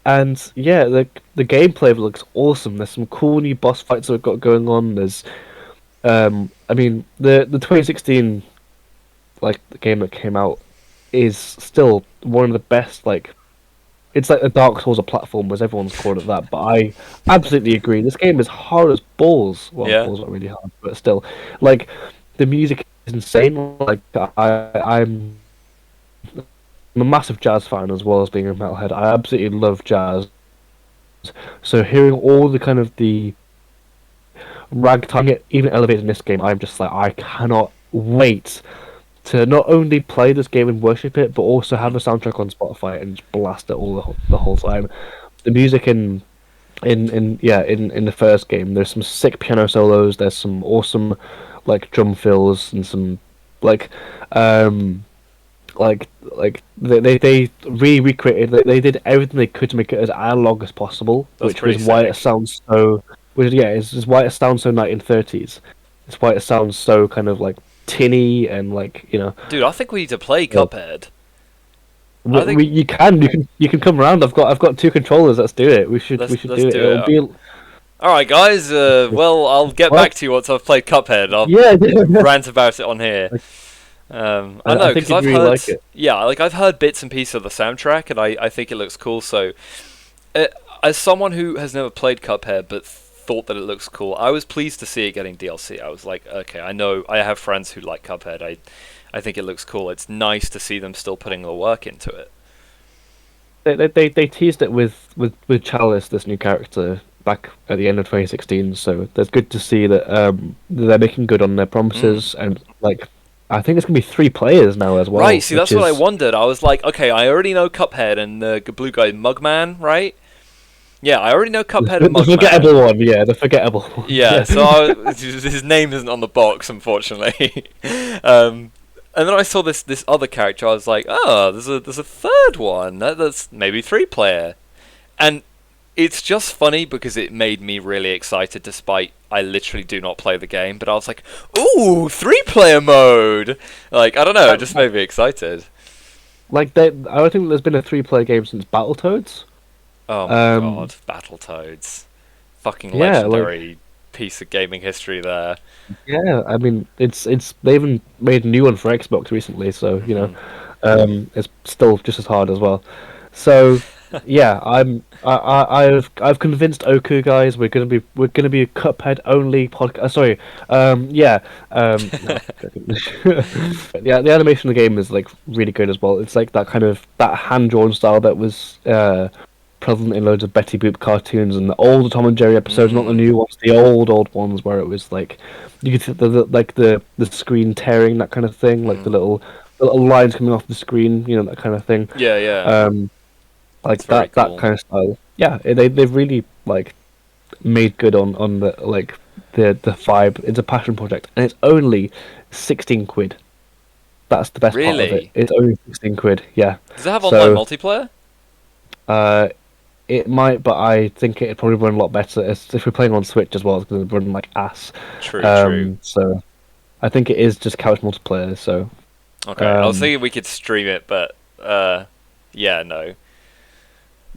And yeah, the gameplay looks awesome. There's some cool new boss fights that we've got going on. There's, I mean, the 2016 like the game that came out is still one of the best. Like, it's like the Dark Souls of platformers. Everyone's called it that, but I absolutely agree. This game is hard as balls. Well, Yeah. balls not really hard, but still, like the music is insane. Like I'm a massive jazz fan as well as being a metalhead. I absolutely love jazz. So hearing all the kind of the ragtime, even elevated in this game, I'm just like, I cannot wait to not only play this game and worship it, but also have a soundtrack on Spotify and just blast it all the whole time. The music in the first game, there's some sick piano solos. There's some awesome like drum fills and some like they recreated, they did everything they could to make it as analog as possible, That's which pretty was why sick. it sounds so. Which yeah, it's why it sounds so 1930s. It's why it sounds so kind of like tinny and like Dude, I think we need to play Cuphead. I think- you can come around. I've got 2 controllers. Let's do it. We should Let's do do it. it. It'll be Alright, guys. Well, I'll get What? back to you once I've played Cuphead. I'll yeah. rant about it on here. I know, I think because you'd I've really heard, like it. yeah, like I've heard bits and pieces of the soundtrack, and I think it looks cool. So, as someone who has never played Cuphead but thought that it looks cool, I was pleased to see it getting DLC. I was like, okay, I know I have friends who like Cuphead. I think it looks cool. It's nice to see them still putting the work into it. They teased it with Chalice, this new character, back at the end of 2016. So that's good to see that they're making good on their promises, and like I think it's gonna be 3 players now as well. Right, see, that's which what I is- wondered. I was like, okay, I already know Cuphead and the blue guy Mugman, right? Yeah, I already know Cuphead and The Mugman. forgettable one, yeah, the forgettable one. Yeah, so his name isn't on the box, unfortunately. And then I saw this other character. I was like, oh, there's a third one. That's maybe 3-player, and it's just funny because it made me really excited, despite I literally do not play the game. But I was like, ooh, 3-player mode! Like, I don't know, it just made me excited. Like I don't think there's been a 3-player game since Battletoads. Oh my Um, god, Battletoads. Fucking yeah, legendary piece of gaming history there. Yeah, I mean they even made a new one for Xbox recently, so it's still just as hard as well. So yeah, I've convinced Oku guys we're gonna be a Cuphead only podcast. Sorry, yeah, yeah. The animation of the game is like really good as well. It's like that kind of that hand drawn style that was prevalent in loads of Betty Boop cartoons and the old Tom and Jerry episodes, not the new ones, the old ones where it was like you could see the screen tearing, that kind of thing, like the lines coming off the screen, that kind of thing. Yeah, yeah. Like It's very that cool. kind of style. Yeah, they've really like made good on the like the vibe. It's a passion project, and it's only 16 quid. That's the best part of it. Really? It's only 16 quid. Yeah. Does it have online So multiplayer? it might, but I think it'd probably run a lot better if we're playing on Switch as well. It's going to run like ass. True, true. So I think it is just couch multiplayer. So Okay, I was um, thinking we could stream it, but yeah, no.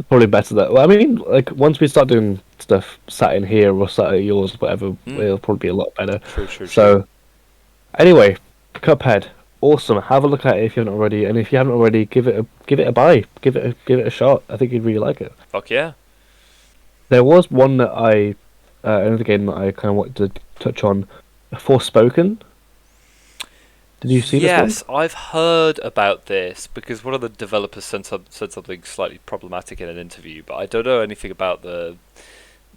probably better that. Well, I mean, like once we start doing stuff sat in here or sat at yours, whatever, it'll probably be a lot better. True, true, true. So anyway, Cuphead, awesome. Have a look at it if you haven't already, and if you haven't already, give it a buy, give it a shot. I think you'd really like it. Fuck yeah. There was one that another game that I kind of wanted to touch on, Forespoken. Did you see this Yes, I've heard about this because one of the developers said something slightly problematic in an interview, but I don't know anything about the one?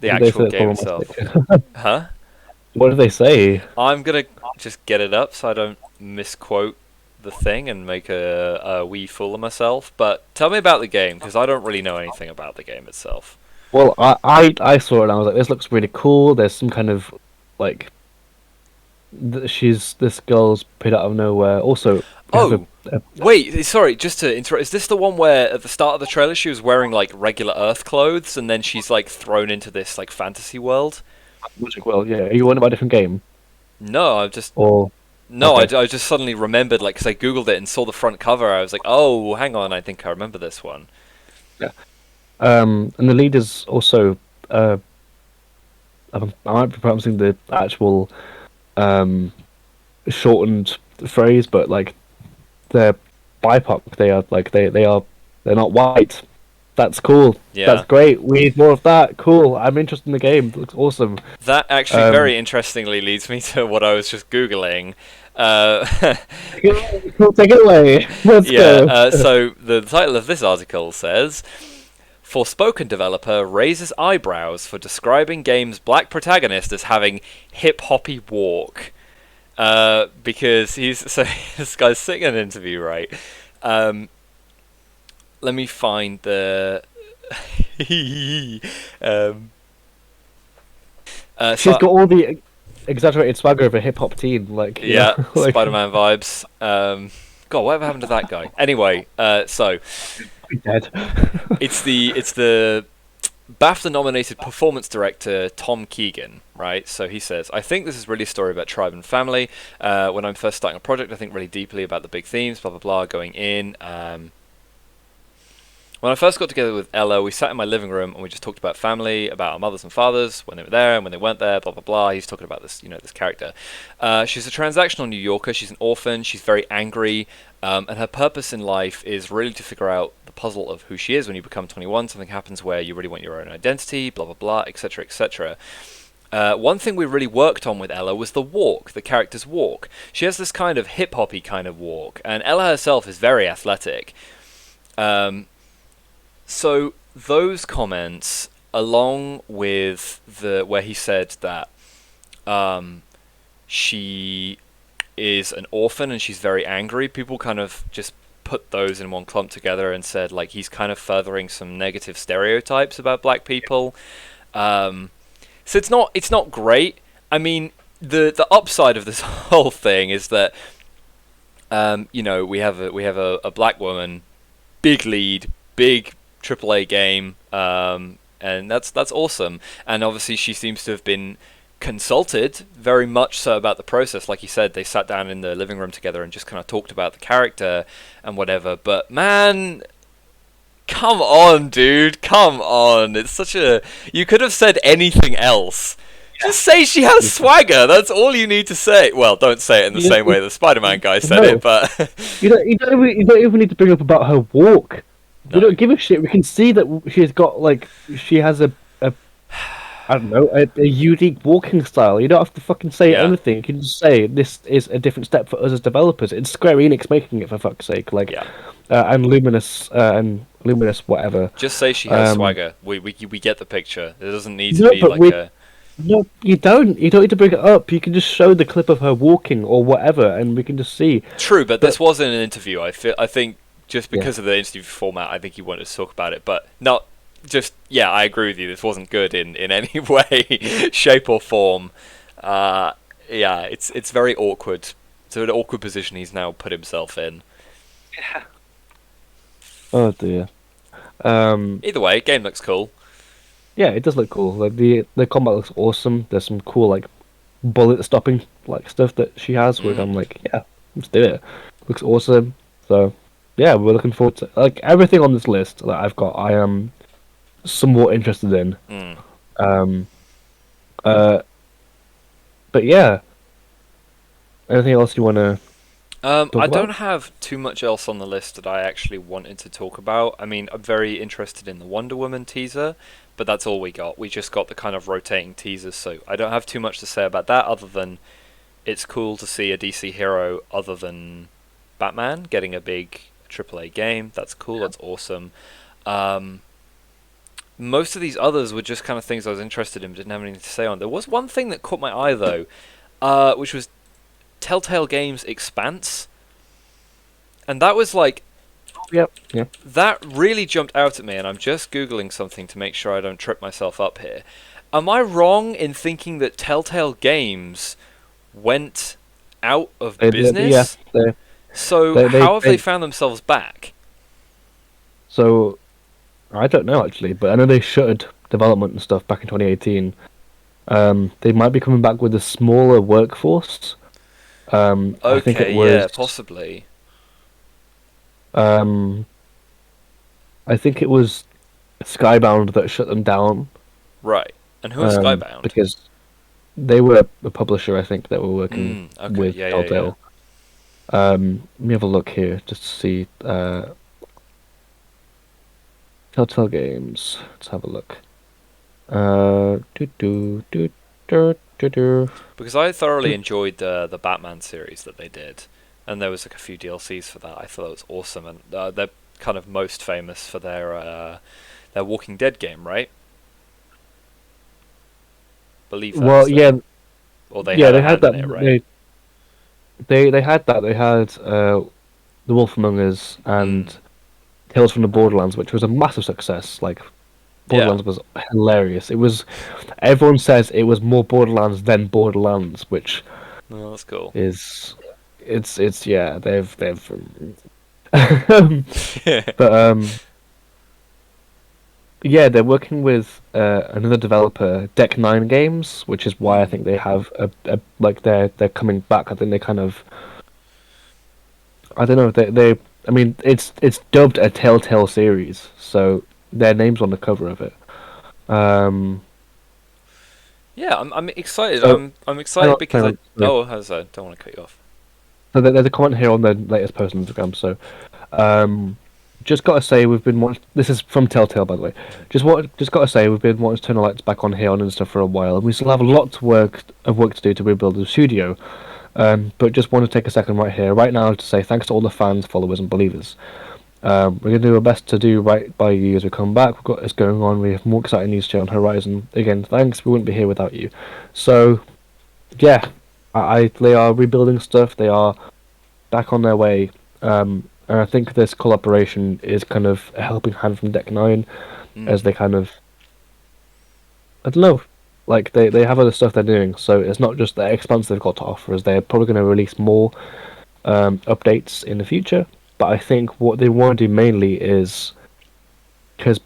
Did they say actual it's game itself. problematic? Huh? What did they say? I'm gonna just get it up so I don't misquote the thing and make a wee fool of myself. But tell me about the game because I don't really know anything about the game itself. Well, I saw it and I was like, this looks really cool. There's some kind of like this girl's appeared out of nowhere. Also, we have Oh, wait, sorry, just to interrupt. Is this the one where at the start of the trailer she was wearing like regular Earth clothes and then she's like thrown into this like fantasy world? Magic World. Yeah, are you wondering about a different game No, I just or? no, Okay. I just suddenly remembered like because I googled it and saw the front cover. I was like, oh, hang on, I think I remember this one. And the lead is also I might be pronouncing the actual shortened phrase, but like they're BIPOC. They are like they're not white. That's cool. Yeah. That's great. We need more of that. Cool. I'm interested in the game. It looks awesome. That actually very interestingly leads me to what I was just googling. Cool, take it away. Let's Yeah, go. so the title of this article says, Forspoken developer raises eyebrows for describing game's black protagonist as having hip-hoppy walk. Because so this guy's sitting in an interview, right? Let me find the... She's got all the exaggerated swagger of a hip hop teen. Like Yeah, like, Spider-Man vibes. God, whatever happened to that guy? Anyway, so dead. it's the BAFTA-nominated performance director Tom Keegan, right? So he says, I think this is really a story about tribe and family. When I'm first starting a project, I think really deeply about the big themes, blah, blah, blah, going in. When I first got together with Ella, we sat in my living room and we just talked about family, about our mothers and fathers, when they were there and when they weren't there, blah, blah, blah. He's talking about this, this character. She's a transactional New Yorker. She's an orphan. She's very angry. And her purpose in life is really to figure out the puzzle of who she is when you become 21. Something happens where you really want your own identity, blah, blah, blah, etc., etc. One thing we really worked on with Ella was the walk, the character's walk. She has this kind of hip-hoppy kind of walk, and Ella herself is very athletic. So those comments, along with where he said that she is an orphan and she's very angry, people kind of just put those in one clump together and said like he's kind of furthering some negative stereotypes about black people. So it's not great. I mean, the upside of this whole thing is that we have a black woman, big lead, big AAA game, and that's awesome. And obviously she seems to have been consulted very much so about the process. Like you said, they sat down in the living room together and just kind of talked about the character and whatever. But man, come on, dude, come on. It's such a... You could have said anything else. Just say she has swagger. That's all you need to say. Well, don't say it in the same way the Spider-Man guy said it, but... you don't even need to bring up about her walk. We don't give a shit. We can see that she's got she has a I don't know, a unique walking style. You don't have to fucking say anything. You can just say this is a different step for us as developers. It's Square Enix making it, for fuck's sake. And Luminous whatever. Just say she has swagger. We get the picture. It doesn't need to be but like a... No, you don't. You don't need to bring it up. You can just show the clip of her walking or whatever, and we can just see. True, but But this wasn't an interview. I think just yeah, because of the interview format, I think he wanted to talk about it, but not just. Yeah, I agree with you. This wasn't good in any way, shape, or form. Uh, yeah, it's very awkward. So an awkward position he's now put himself in. oh dear. Um, Either way, game looks cool. yeah, it does look cool. Like the combat looks awesome. There's some cool like bullet stopping like stuff that she has, which I'm like, yeah, let's do it. Looks awesome. So yeah, we're looking forward to like everything on this list that I've got. I am somewhat interested in. Mm. Um, uh, but yeah, anything else you want to talk I about? don't have too much else on the list that I actually wanted to talk about. I mean, I'm very interested in the Wonder Woman teaser, but that's all we got. We just got the kind of rotating teasers, so I don't have too much to say about that other than it's cool to see a DC hero other than Batman getting a big AAA game. That's cool, that's awesome. Um, Most of these others were just kind of things I was interested in, but didn't have anything to say on. There was one thing that caught my eye, though, which was Telltale Games Expanse. And that was like, Yep. Yeah. that really jumped out at me, and I'm just Googling something to make sure I don't trip myself up here. Am I wrong in thinking that Telltale Games went out of Yeah. business? So how have they found themselves back? So I don't know actually, but I know they shuttered development and stuff back in 2018. They might be coming back with a smaller workforce. I think it Okay, was. yeah, possibly. Um, I think it was Skybound that shut them down. Right. And who is Skybound? Because they were a publisher, I think, that were working Okay, with yeah, yeah, Telltale. Let me have a look here just to see. Telltale Games. Let's have a look. Do do do do do do. Because I thoroughly enjoyed the Batman series that they did, and there was like a few DLCs for that. I thought it was awesome, and they're kind of most famous for their Walking Dead game, right? Believe that. Well, yeah, Or they yeah, had they a had hand that. in it, right? They had that. They had The Wolf Among Us and Tales from the Borderlands, which was a massive success. Like Yeah. Borderlands was hilarious. It was. Everyone says it was more Borderlands than Borderlands, which Oh, that's cool. is. It's yeah. They've. But yeah, they're working with another developer, Deck Nine Games, which is why I think they have a like they're coming back. I think they kind of I don't know they I mean it's dubbed a Telltale series, so their name's on the cover of it. Yeah, I'm excited. So I'm excited because hang on. how's that? Don't want to cut you off. So there's a comment here on the latest post on Instagram. So, just gotta say we've been this is from Telltale, by the way. Just gotta say we've been wanting to turn the lights back on here and stuff for a while, and we still have a lot of work to do to rebuild the studio. But just want to take a second right here, right now, to say thanks to all the fans, followers, and believers. We're gonna do our best to do right by you as we come back. We've got this going on. We have more exciting news to on horizon. Again, thanks. We wouldn't be here without you. So, yeah, they are rebuilding stuff. They are back on their way. And I think this collaboration is kind of a helping hand from Deck Nine, as they kind of, I don't know, like they have other stuff they're doing. So it's not just the Expanse they've got to offer, as they're probably going to release more updates in the future. But I think what they want to do mainly is because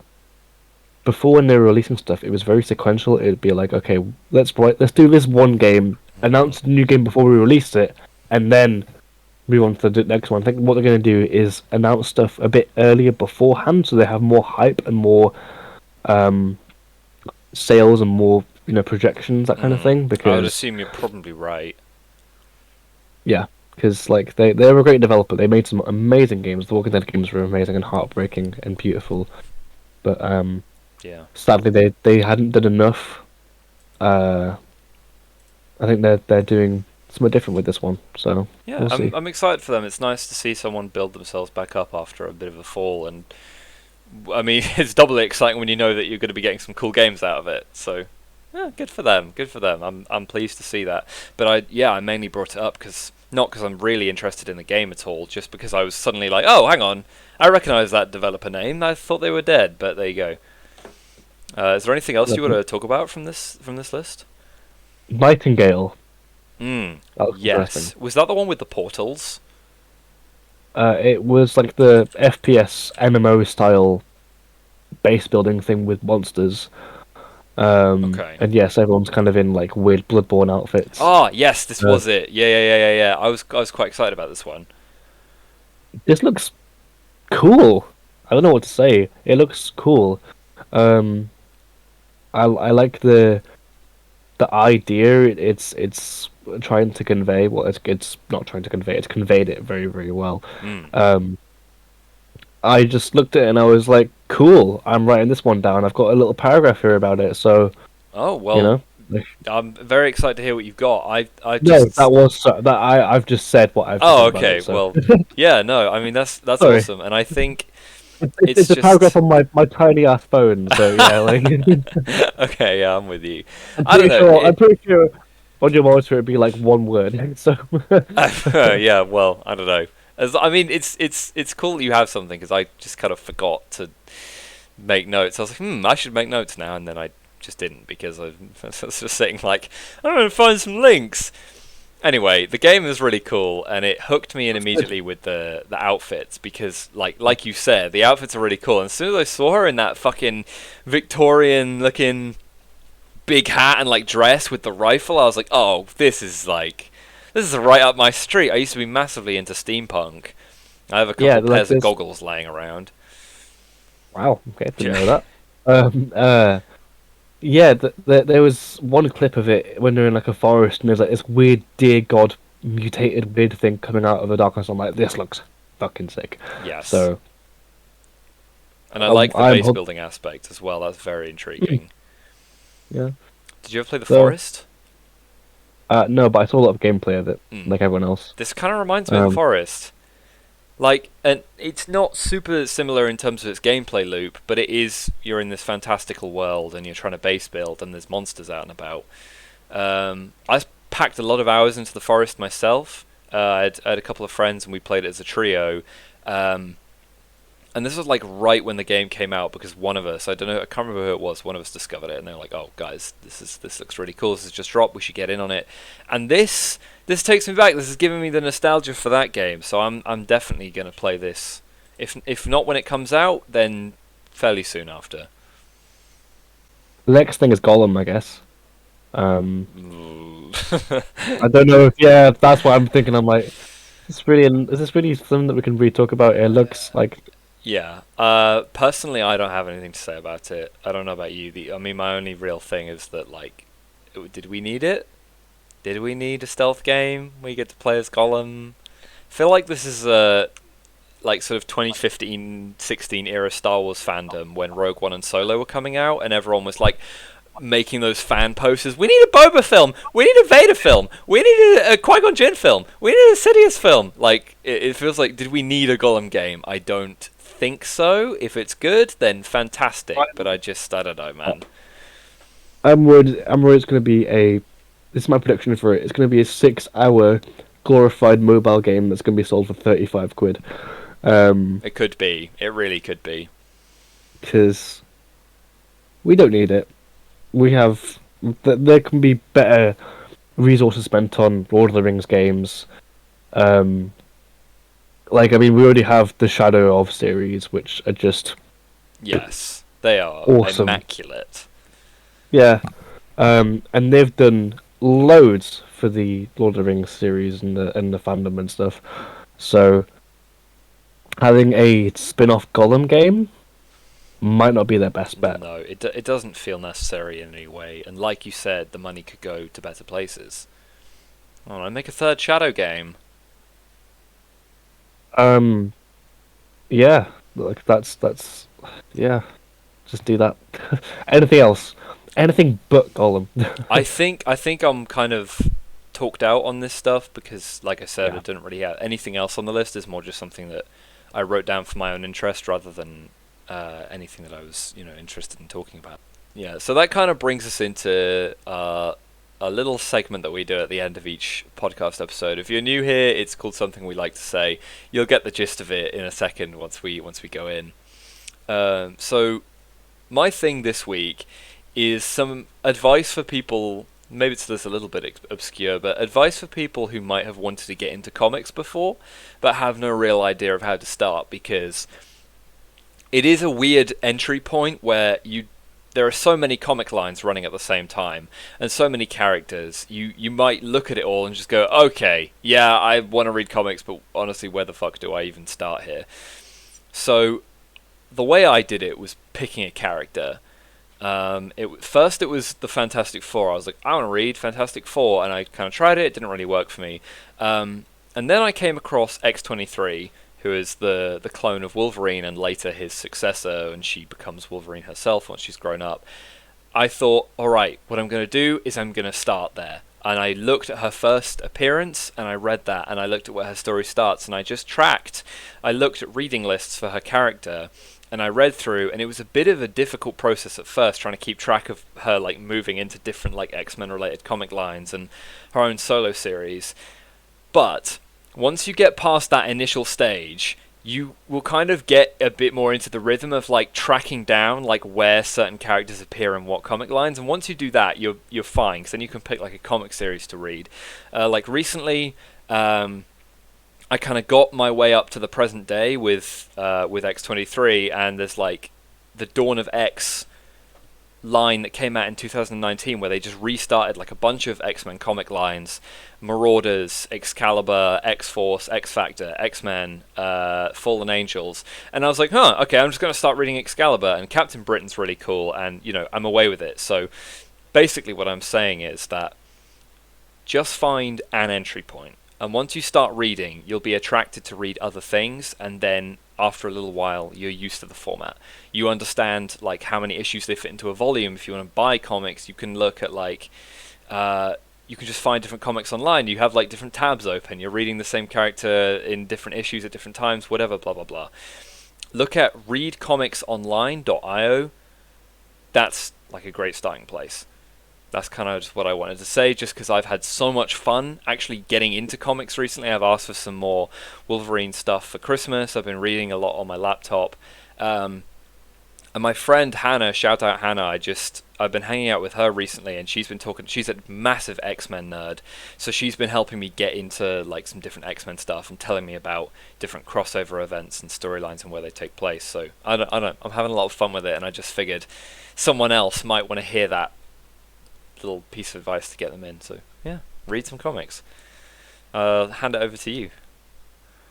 before when they were releasing stuff, it was very sequential. It'd be like, okay, let's do this one game, announce the new game before we release it, and then move on to the next one. I think what they're going to do is announce stuff a bit earlier beforehand, so they have more hype and more sales and more projections, that kind of thing. Because I would assume you're probably right. yeah, because like they're a great developer. They made some amazing games. The Walking Dead games were amazing and heartbreaking and beautiful, but Yeah. sadly they hadn't done enough. I think they're doing something different with this one, so Yeah, we'll see. I'm excited for them. It's nice to see someone build themselves back up after a bit of a fall, and I mean, it's doubly exciting when you know that you're going to be getting some cool games out of it. So, Yeah, good for them. Good for them. I'm pleased to see that. But I mainly brought it up because not because I'm really interested in the game at all, just because I was suddenly like, oh, hang on, I recognise that developer name. I thought they were dead, but there you go. Is there anything else you want to talk about from this list? Nightingale. Hmm. That was interesting. Yes. Was that the one with the portals? It was like the FPS MMO style base building thing with monsters. Okay. And yes, everyone's kind of in like weird Bloodborne outfits. Ah, yes, this Uh, was it. Yeah. I was quite excited about this one. This looks cool. I don't know what to say. It looks cool. Um, I like the idea. It's trying to convey. Well, it's not trying to convey. It's conveyed it very very well. Hmm. I just looked at it and I was like, cool. I'm writing this one down. I've got a little paragraph here about it. So Oh well. you know. Like, I'm very excited to hear what you've got. I no, just that was that I've just said what I've. Oh, said about okay. it, so. Well, yeah, no, I mean that's Sorry. awesome, and I think It's a just paragraph on my tiny ass phone. So yeah, like okay. Yeah, I'm with you. I'm I don't pretty know. sure. I'm pretty sure on your monitor it'd be like one word. So Yeah, well, I don't know. I mean, it's cool that you have something because I just kind of forgot to make notes. I was like, I should make notes now, and then I just didn't because I was just saying like, I'm gonna find some links. Anyway, the game is really cool, and it hooked me in immediately with the outfits because, like you said, the outfits are really cool. And as soon as I saw her in that fucking Victorian-looking big hat and like dress with the rifle, I was like, oh, this is right up my street. I used to be massively into steampunk. I have a couple Yeah, of like pairs of this- goggles laying around. wow, okay, didn't know that. Yeah, there was one clip of it when they're in like a forest and there's like this weird deer god mutated weird thing coming out of the darkness. I'm like, this looks fucking sick. Yes. So And I like the I'm base hook- building aspect as well. That's very intriguing. yeah. Did you ever play The So- Forest? No, but I saw a lot of gameplay of it, Mm. like everyone else. This kind of reminds me of The Um, Forest. Like, and it's not super similar in terms of its gameplay loop, but it is, you're in this fantastical world and you're trying to base build and there's monsters out and about. I packed a lot of hours into The Forest myself. I had a couple of friends and we played it as a trio. And this was like right when the game came out because one of us, I don't know, I can't remember who it was, one of us discovered it and they were like, oh guys, this looks really cool, this has just dropped, we should get in on it. And this takes me back, this is giving me the nostalgia for that game, so I'm definitely going to play this. If not when it comes out, then fairly soon after. The next thing is Gollum, I guess. Ooh. I don't know if that's what I'm thinking. I'm like, is this really something that we can really talk about? It looks like Yeah. Personally, I don't have anything to say about it. I don't know about you. I mean, my only real thing is that, like, did we need it? Did we need a stealth game where you get to play as Gollum? I feel like this is like sort of 2015-16 era Star Wars fandom when Rogue One and Solo were coming out, and everyone was like making those fan posters. We need a Boba film. We need a Vader film. We need a Qui-Gon Jinn film. We need a Sidious film. Like it feels like, did we need a Gollum game? I don't think so. If it's good, then fantastic. But I don't know, man. I'm worried it's going to be this is my prediction for it. It's going to be a 6-hour glorified mobile game that's going to be sold for 35 quid. It could be. It really could be. Because we don't need it. We have there can be better resources spent on Lord of the Rings games. Like, I mean, we already have the Shadow of series, which are just Yes, they are awesome. immaculate. Yeah. And they've done loads for the Lord of the Rings series and the fandom and stuff. So having a spin-off Gollum game might not be their best bet. No, it doesn't feel necessary in any way. And like you said, the money could go to better places. Oh, I make a third Shadow game. Yeah, like that's yeah. Just do that. Anything else? Anything but Gollum. I think I'm kind of talked out on this stuff because, like I said, Yeah. I didn't really have anything else on the list. It's more just something that I wrote down for my own interest rather than anything that I was, interested in talking about. Yeah, so that kind of brings us into a little segment that we do at the end of each podcast episode. If you're new here, it's called Something We Like to Say. You'll get the gist of it in a second once we go in. So my thing this week is some advice for people. Maybe it's a little bit obscure, but advice for people who might have wanted to get into comics before, but have no real idea of how to start, because it is a weird entry point where there are so many comic lines running at the same time, and so many characters. You might look at it all and just go, okay, yeah, I want to read comics, but honestly, where the fuck do I even start here? So the way I did it was picking a character. First it was the Fantastic Four. I was like, I want to read Fantastic Four, and I kind of tried it. It didn't really work for me. And then I came across X-23, who is the clone of Wolverine and later his successor, and she becomes Wolverine herself once she's grown up. I thought, alright, what I'm going to do is I'm going to start there. And I looked at her first appearance, and I read that, and I looked at where her story starts, and I just tracked. I looked at reading lists for her character, and I read through, and it was a bit of a difficult process at first, trying to keep track of her like moving into different like X-Men related comic lines and her own solo series. But once you get past that initial stage, you will kind of get a bit more into the rhythm of like tracking down like where certain characters appear in what comic lines, and once you do that, you're fine, because then you can pick like a comic series to read. Like recently, I kind of got my way up to the present day with X-23, and there's like the Dawn of X line that came out in 2019, where they just restarted like a bunch of X-Men comic lines: Marauders, Excalibur, X-Force, X-Factor, X-Men, Fallen Angels. And I was like, okay, I'm just going to start reading Excalibur, and Captain Britain's really cool, and I'm away with it. So basically what I'm saying is that just find an entry point. And once you start reading, you'll be attracted to read other things, and then after a little while, you're used to the format. You understand like how many issues they fit into a volume. If you want to buy comics, you can look at like, you can just find different comics online. You have like different tabs open. You're reading the same character in different issues at different times, whatever, blah, blah, blah. Look at readcomicsonline.io. That's like a great starting place. That's kind of just what I wanted to say, just because I've had so much fun actually getting into comics recently. I've asked for some more Wolverine stuff for Christmas. I've been reading a lot on my laptop. And my friend Hannah, shout out Hannah, I've been hanging out with her recently, and she's a massive X-Men nerd, so she's been helping me get into like some different X-Men stuff and telling me about different crossover events and storylines and where they take place. So I don't know, I'm having a lot of fun with it, and I just figured someone else might want to hear that little piece of advice to get them in. So yeah, read some comics. Hand it over to you.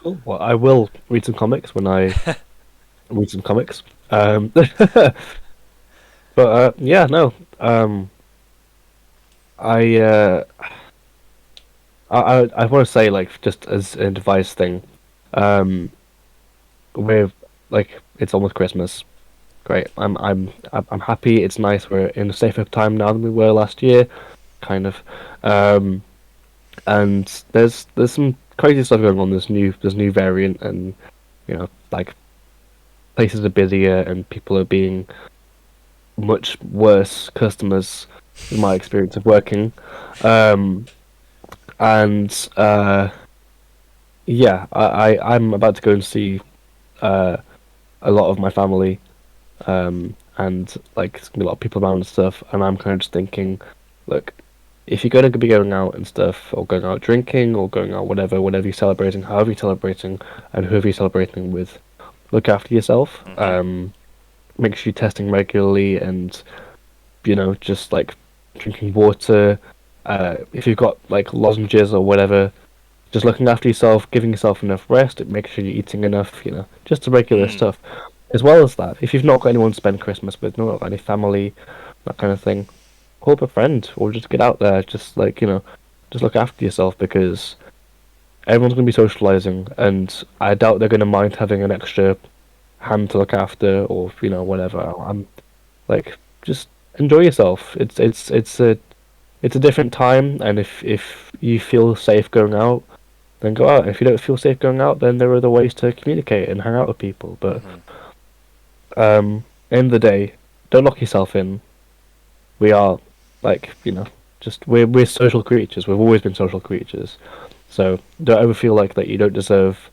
Cool. Well, I will read some comics when I read some comics. But yeah, no. I want to say, like, just as an advice thing, with like it's almost Christmas. Great. I'm happy. It's nice. We're in a safer time now than we were last year, kind of. And there's some crazy stuff going on. There's new variant, and like places are busier and people are being much worse customers in my experience of working. And yeah, I'm about to go and see a lot of my family. And like there's gonna be a lot of people around and stuff, and I'm kind of just thinking, look, if you're gonna be going out and stuff, or going out drinking, or going out whatever you're celebrating, however you're celebrating, and whoever you're celebrating with, look after yourself. Make sure you're testing regularly, and just like drinking water. If you've got like lozenges or whatever, just looking after yourself, giving yourself enough rest, make sure you're eating enough, just the regular stuff. As well as that, if you've not got anyone to spend Christmas with, not got any family, that kind of thing, call up a friend, or just get out there, just like, just look after yourself, because everyone's going to be socializing, and I doubt they're going to mind having an extra hand to look after, or, whatever. I'm like, just enjoy yourself. It's a different time, and if you feel safe going out, then go out. If you don't feel safe going out, then there are other ways to communicate and hang out with people, but end of the day, don't lock yourself in. we are like just we're social creatures. We've always been social creatures. So don't ever feel like that you don't deserve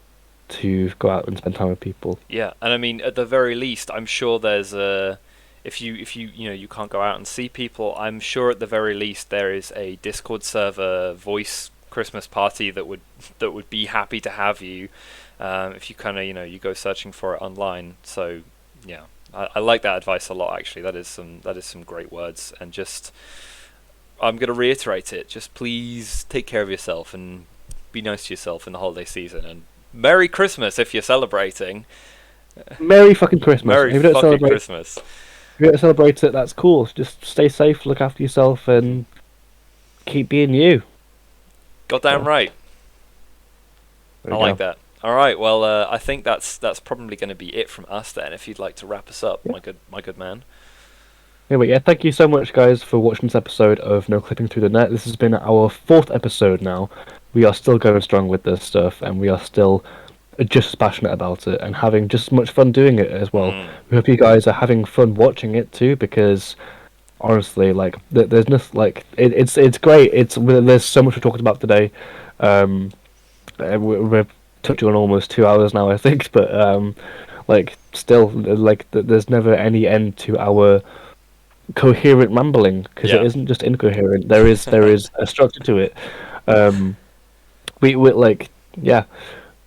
to go out and spend time with people. Yeah, and I mean, at the very least, I'm sure there's a if you you can't go out and see people, I'm sure at the very least there is a Discord server voice Christmas party that would be happy to have you if you kind of you go searching for it online. So yeah, I like that advice a lot actually. That is some great words, and just I'm gonna reiterate it. Just please take care of yourself and be nice to yourself in the holiday season, and Merry Christmas if you're celebrating. Merry fucking Christmas. Merry If you don't fucking celebrate, Christmas. if you don't celebrate it, that's cool. Just stay safe, look after yourself, and keep being you. Goddamn right. There I you like go. that. All right. Well, I think that's probably going to be it from us then. If you'd like to wrap us up, Yeah. my good man. Anyway, yeah, thank you so much, guys, for watching this episode of No Clipping Through the Net. This has been our 4th episode now. We are still going strong with this stuff, and we are still just as passionate about it and having just as much fun doing it as well. We hope you guys are having fun watching it too, because honestly, like, there's nothing like it's great. There's so much we're talking about today. And we're touching on almost 2 hours now, I think, but like, still, like, there's never any end to our coherent rambling, because Yeah. it isn't just incoherent. There is a structure to it. We like, yeah.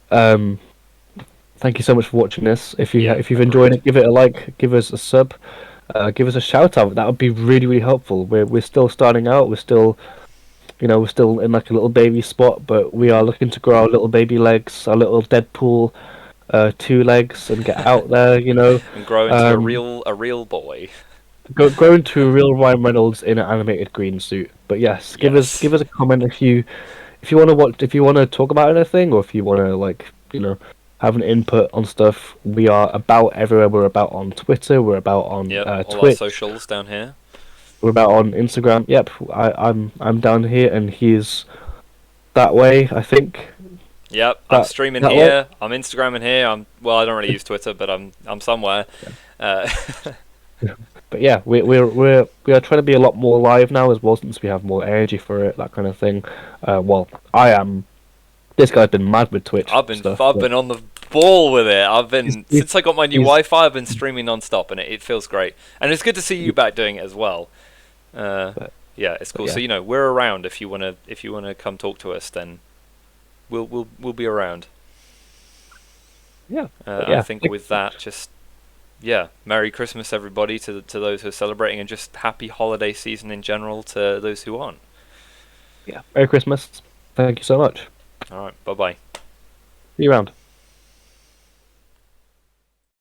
Thank you so much for watching this. If Yeah, you've enjoyed agreed. it, give it a like, give us a sub, give us a shout out. That would be really, really helpful. We're still starting out. We're still we're still in like a little baby spot, but we are looking to grow our little baby legs, our little Deadpool 2 legs, and get out there. And grow into Um, a real boy. grow into a real Ryan Reynolds in an animated green suit. But yes, Yes. give us a comment if you want to watch, if you want to talk about anything, or if you want to, like, have an input on stuff. We are about everywhere. We're about on Twitter. We're about on Yep. All our Twitch. socials down here. We're about on Instagram. Yep, I'm down here, and he's that way, I think. Yep. I'm That streaming that way. here. I'm Instagramming here. I don't really use Twitter, but I'm somewhere. Uh, But yeah, we are trying to be a lot more live now as well, since we have more energy for it, that kind of thing. Well, I am. This guy's been mad with Twitch stuff. I've been on the ball with it. He's- Since I got my new he's- Wi-Fi, I've been streaming non-stop, and it feels great. And it's good to see you back doing it as well. Yeah, it's cool. yeah. So we're around if you wanna come talk to us, then we'll be around. Yeah. I think with that, just Merry Christmas everybody to those who are celebrating, and just happy holiday season in general to those who aren't. Yeah. Merry Christmas. Thank you so much. All right, bye bye. See you around.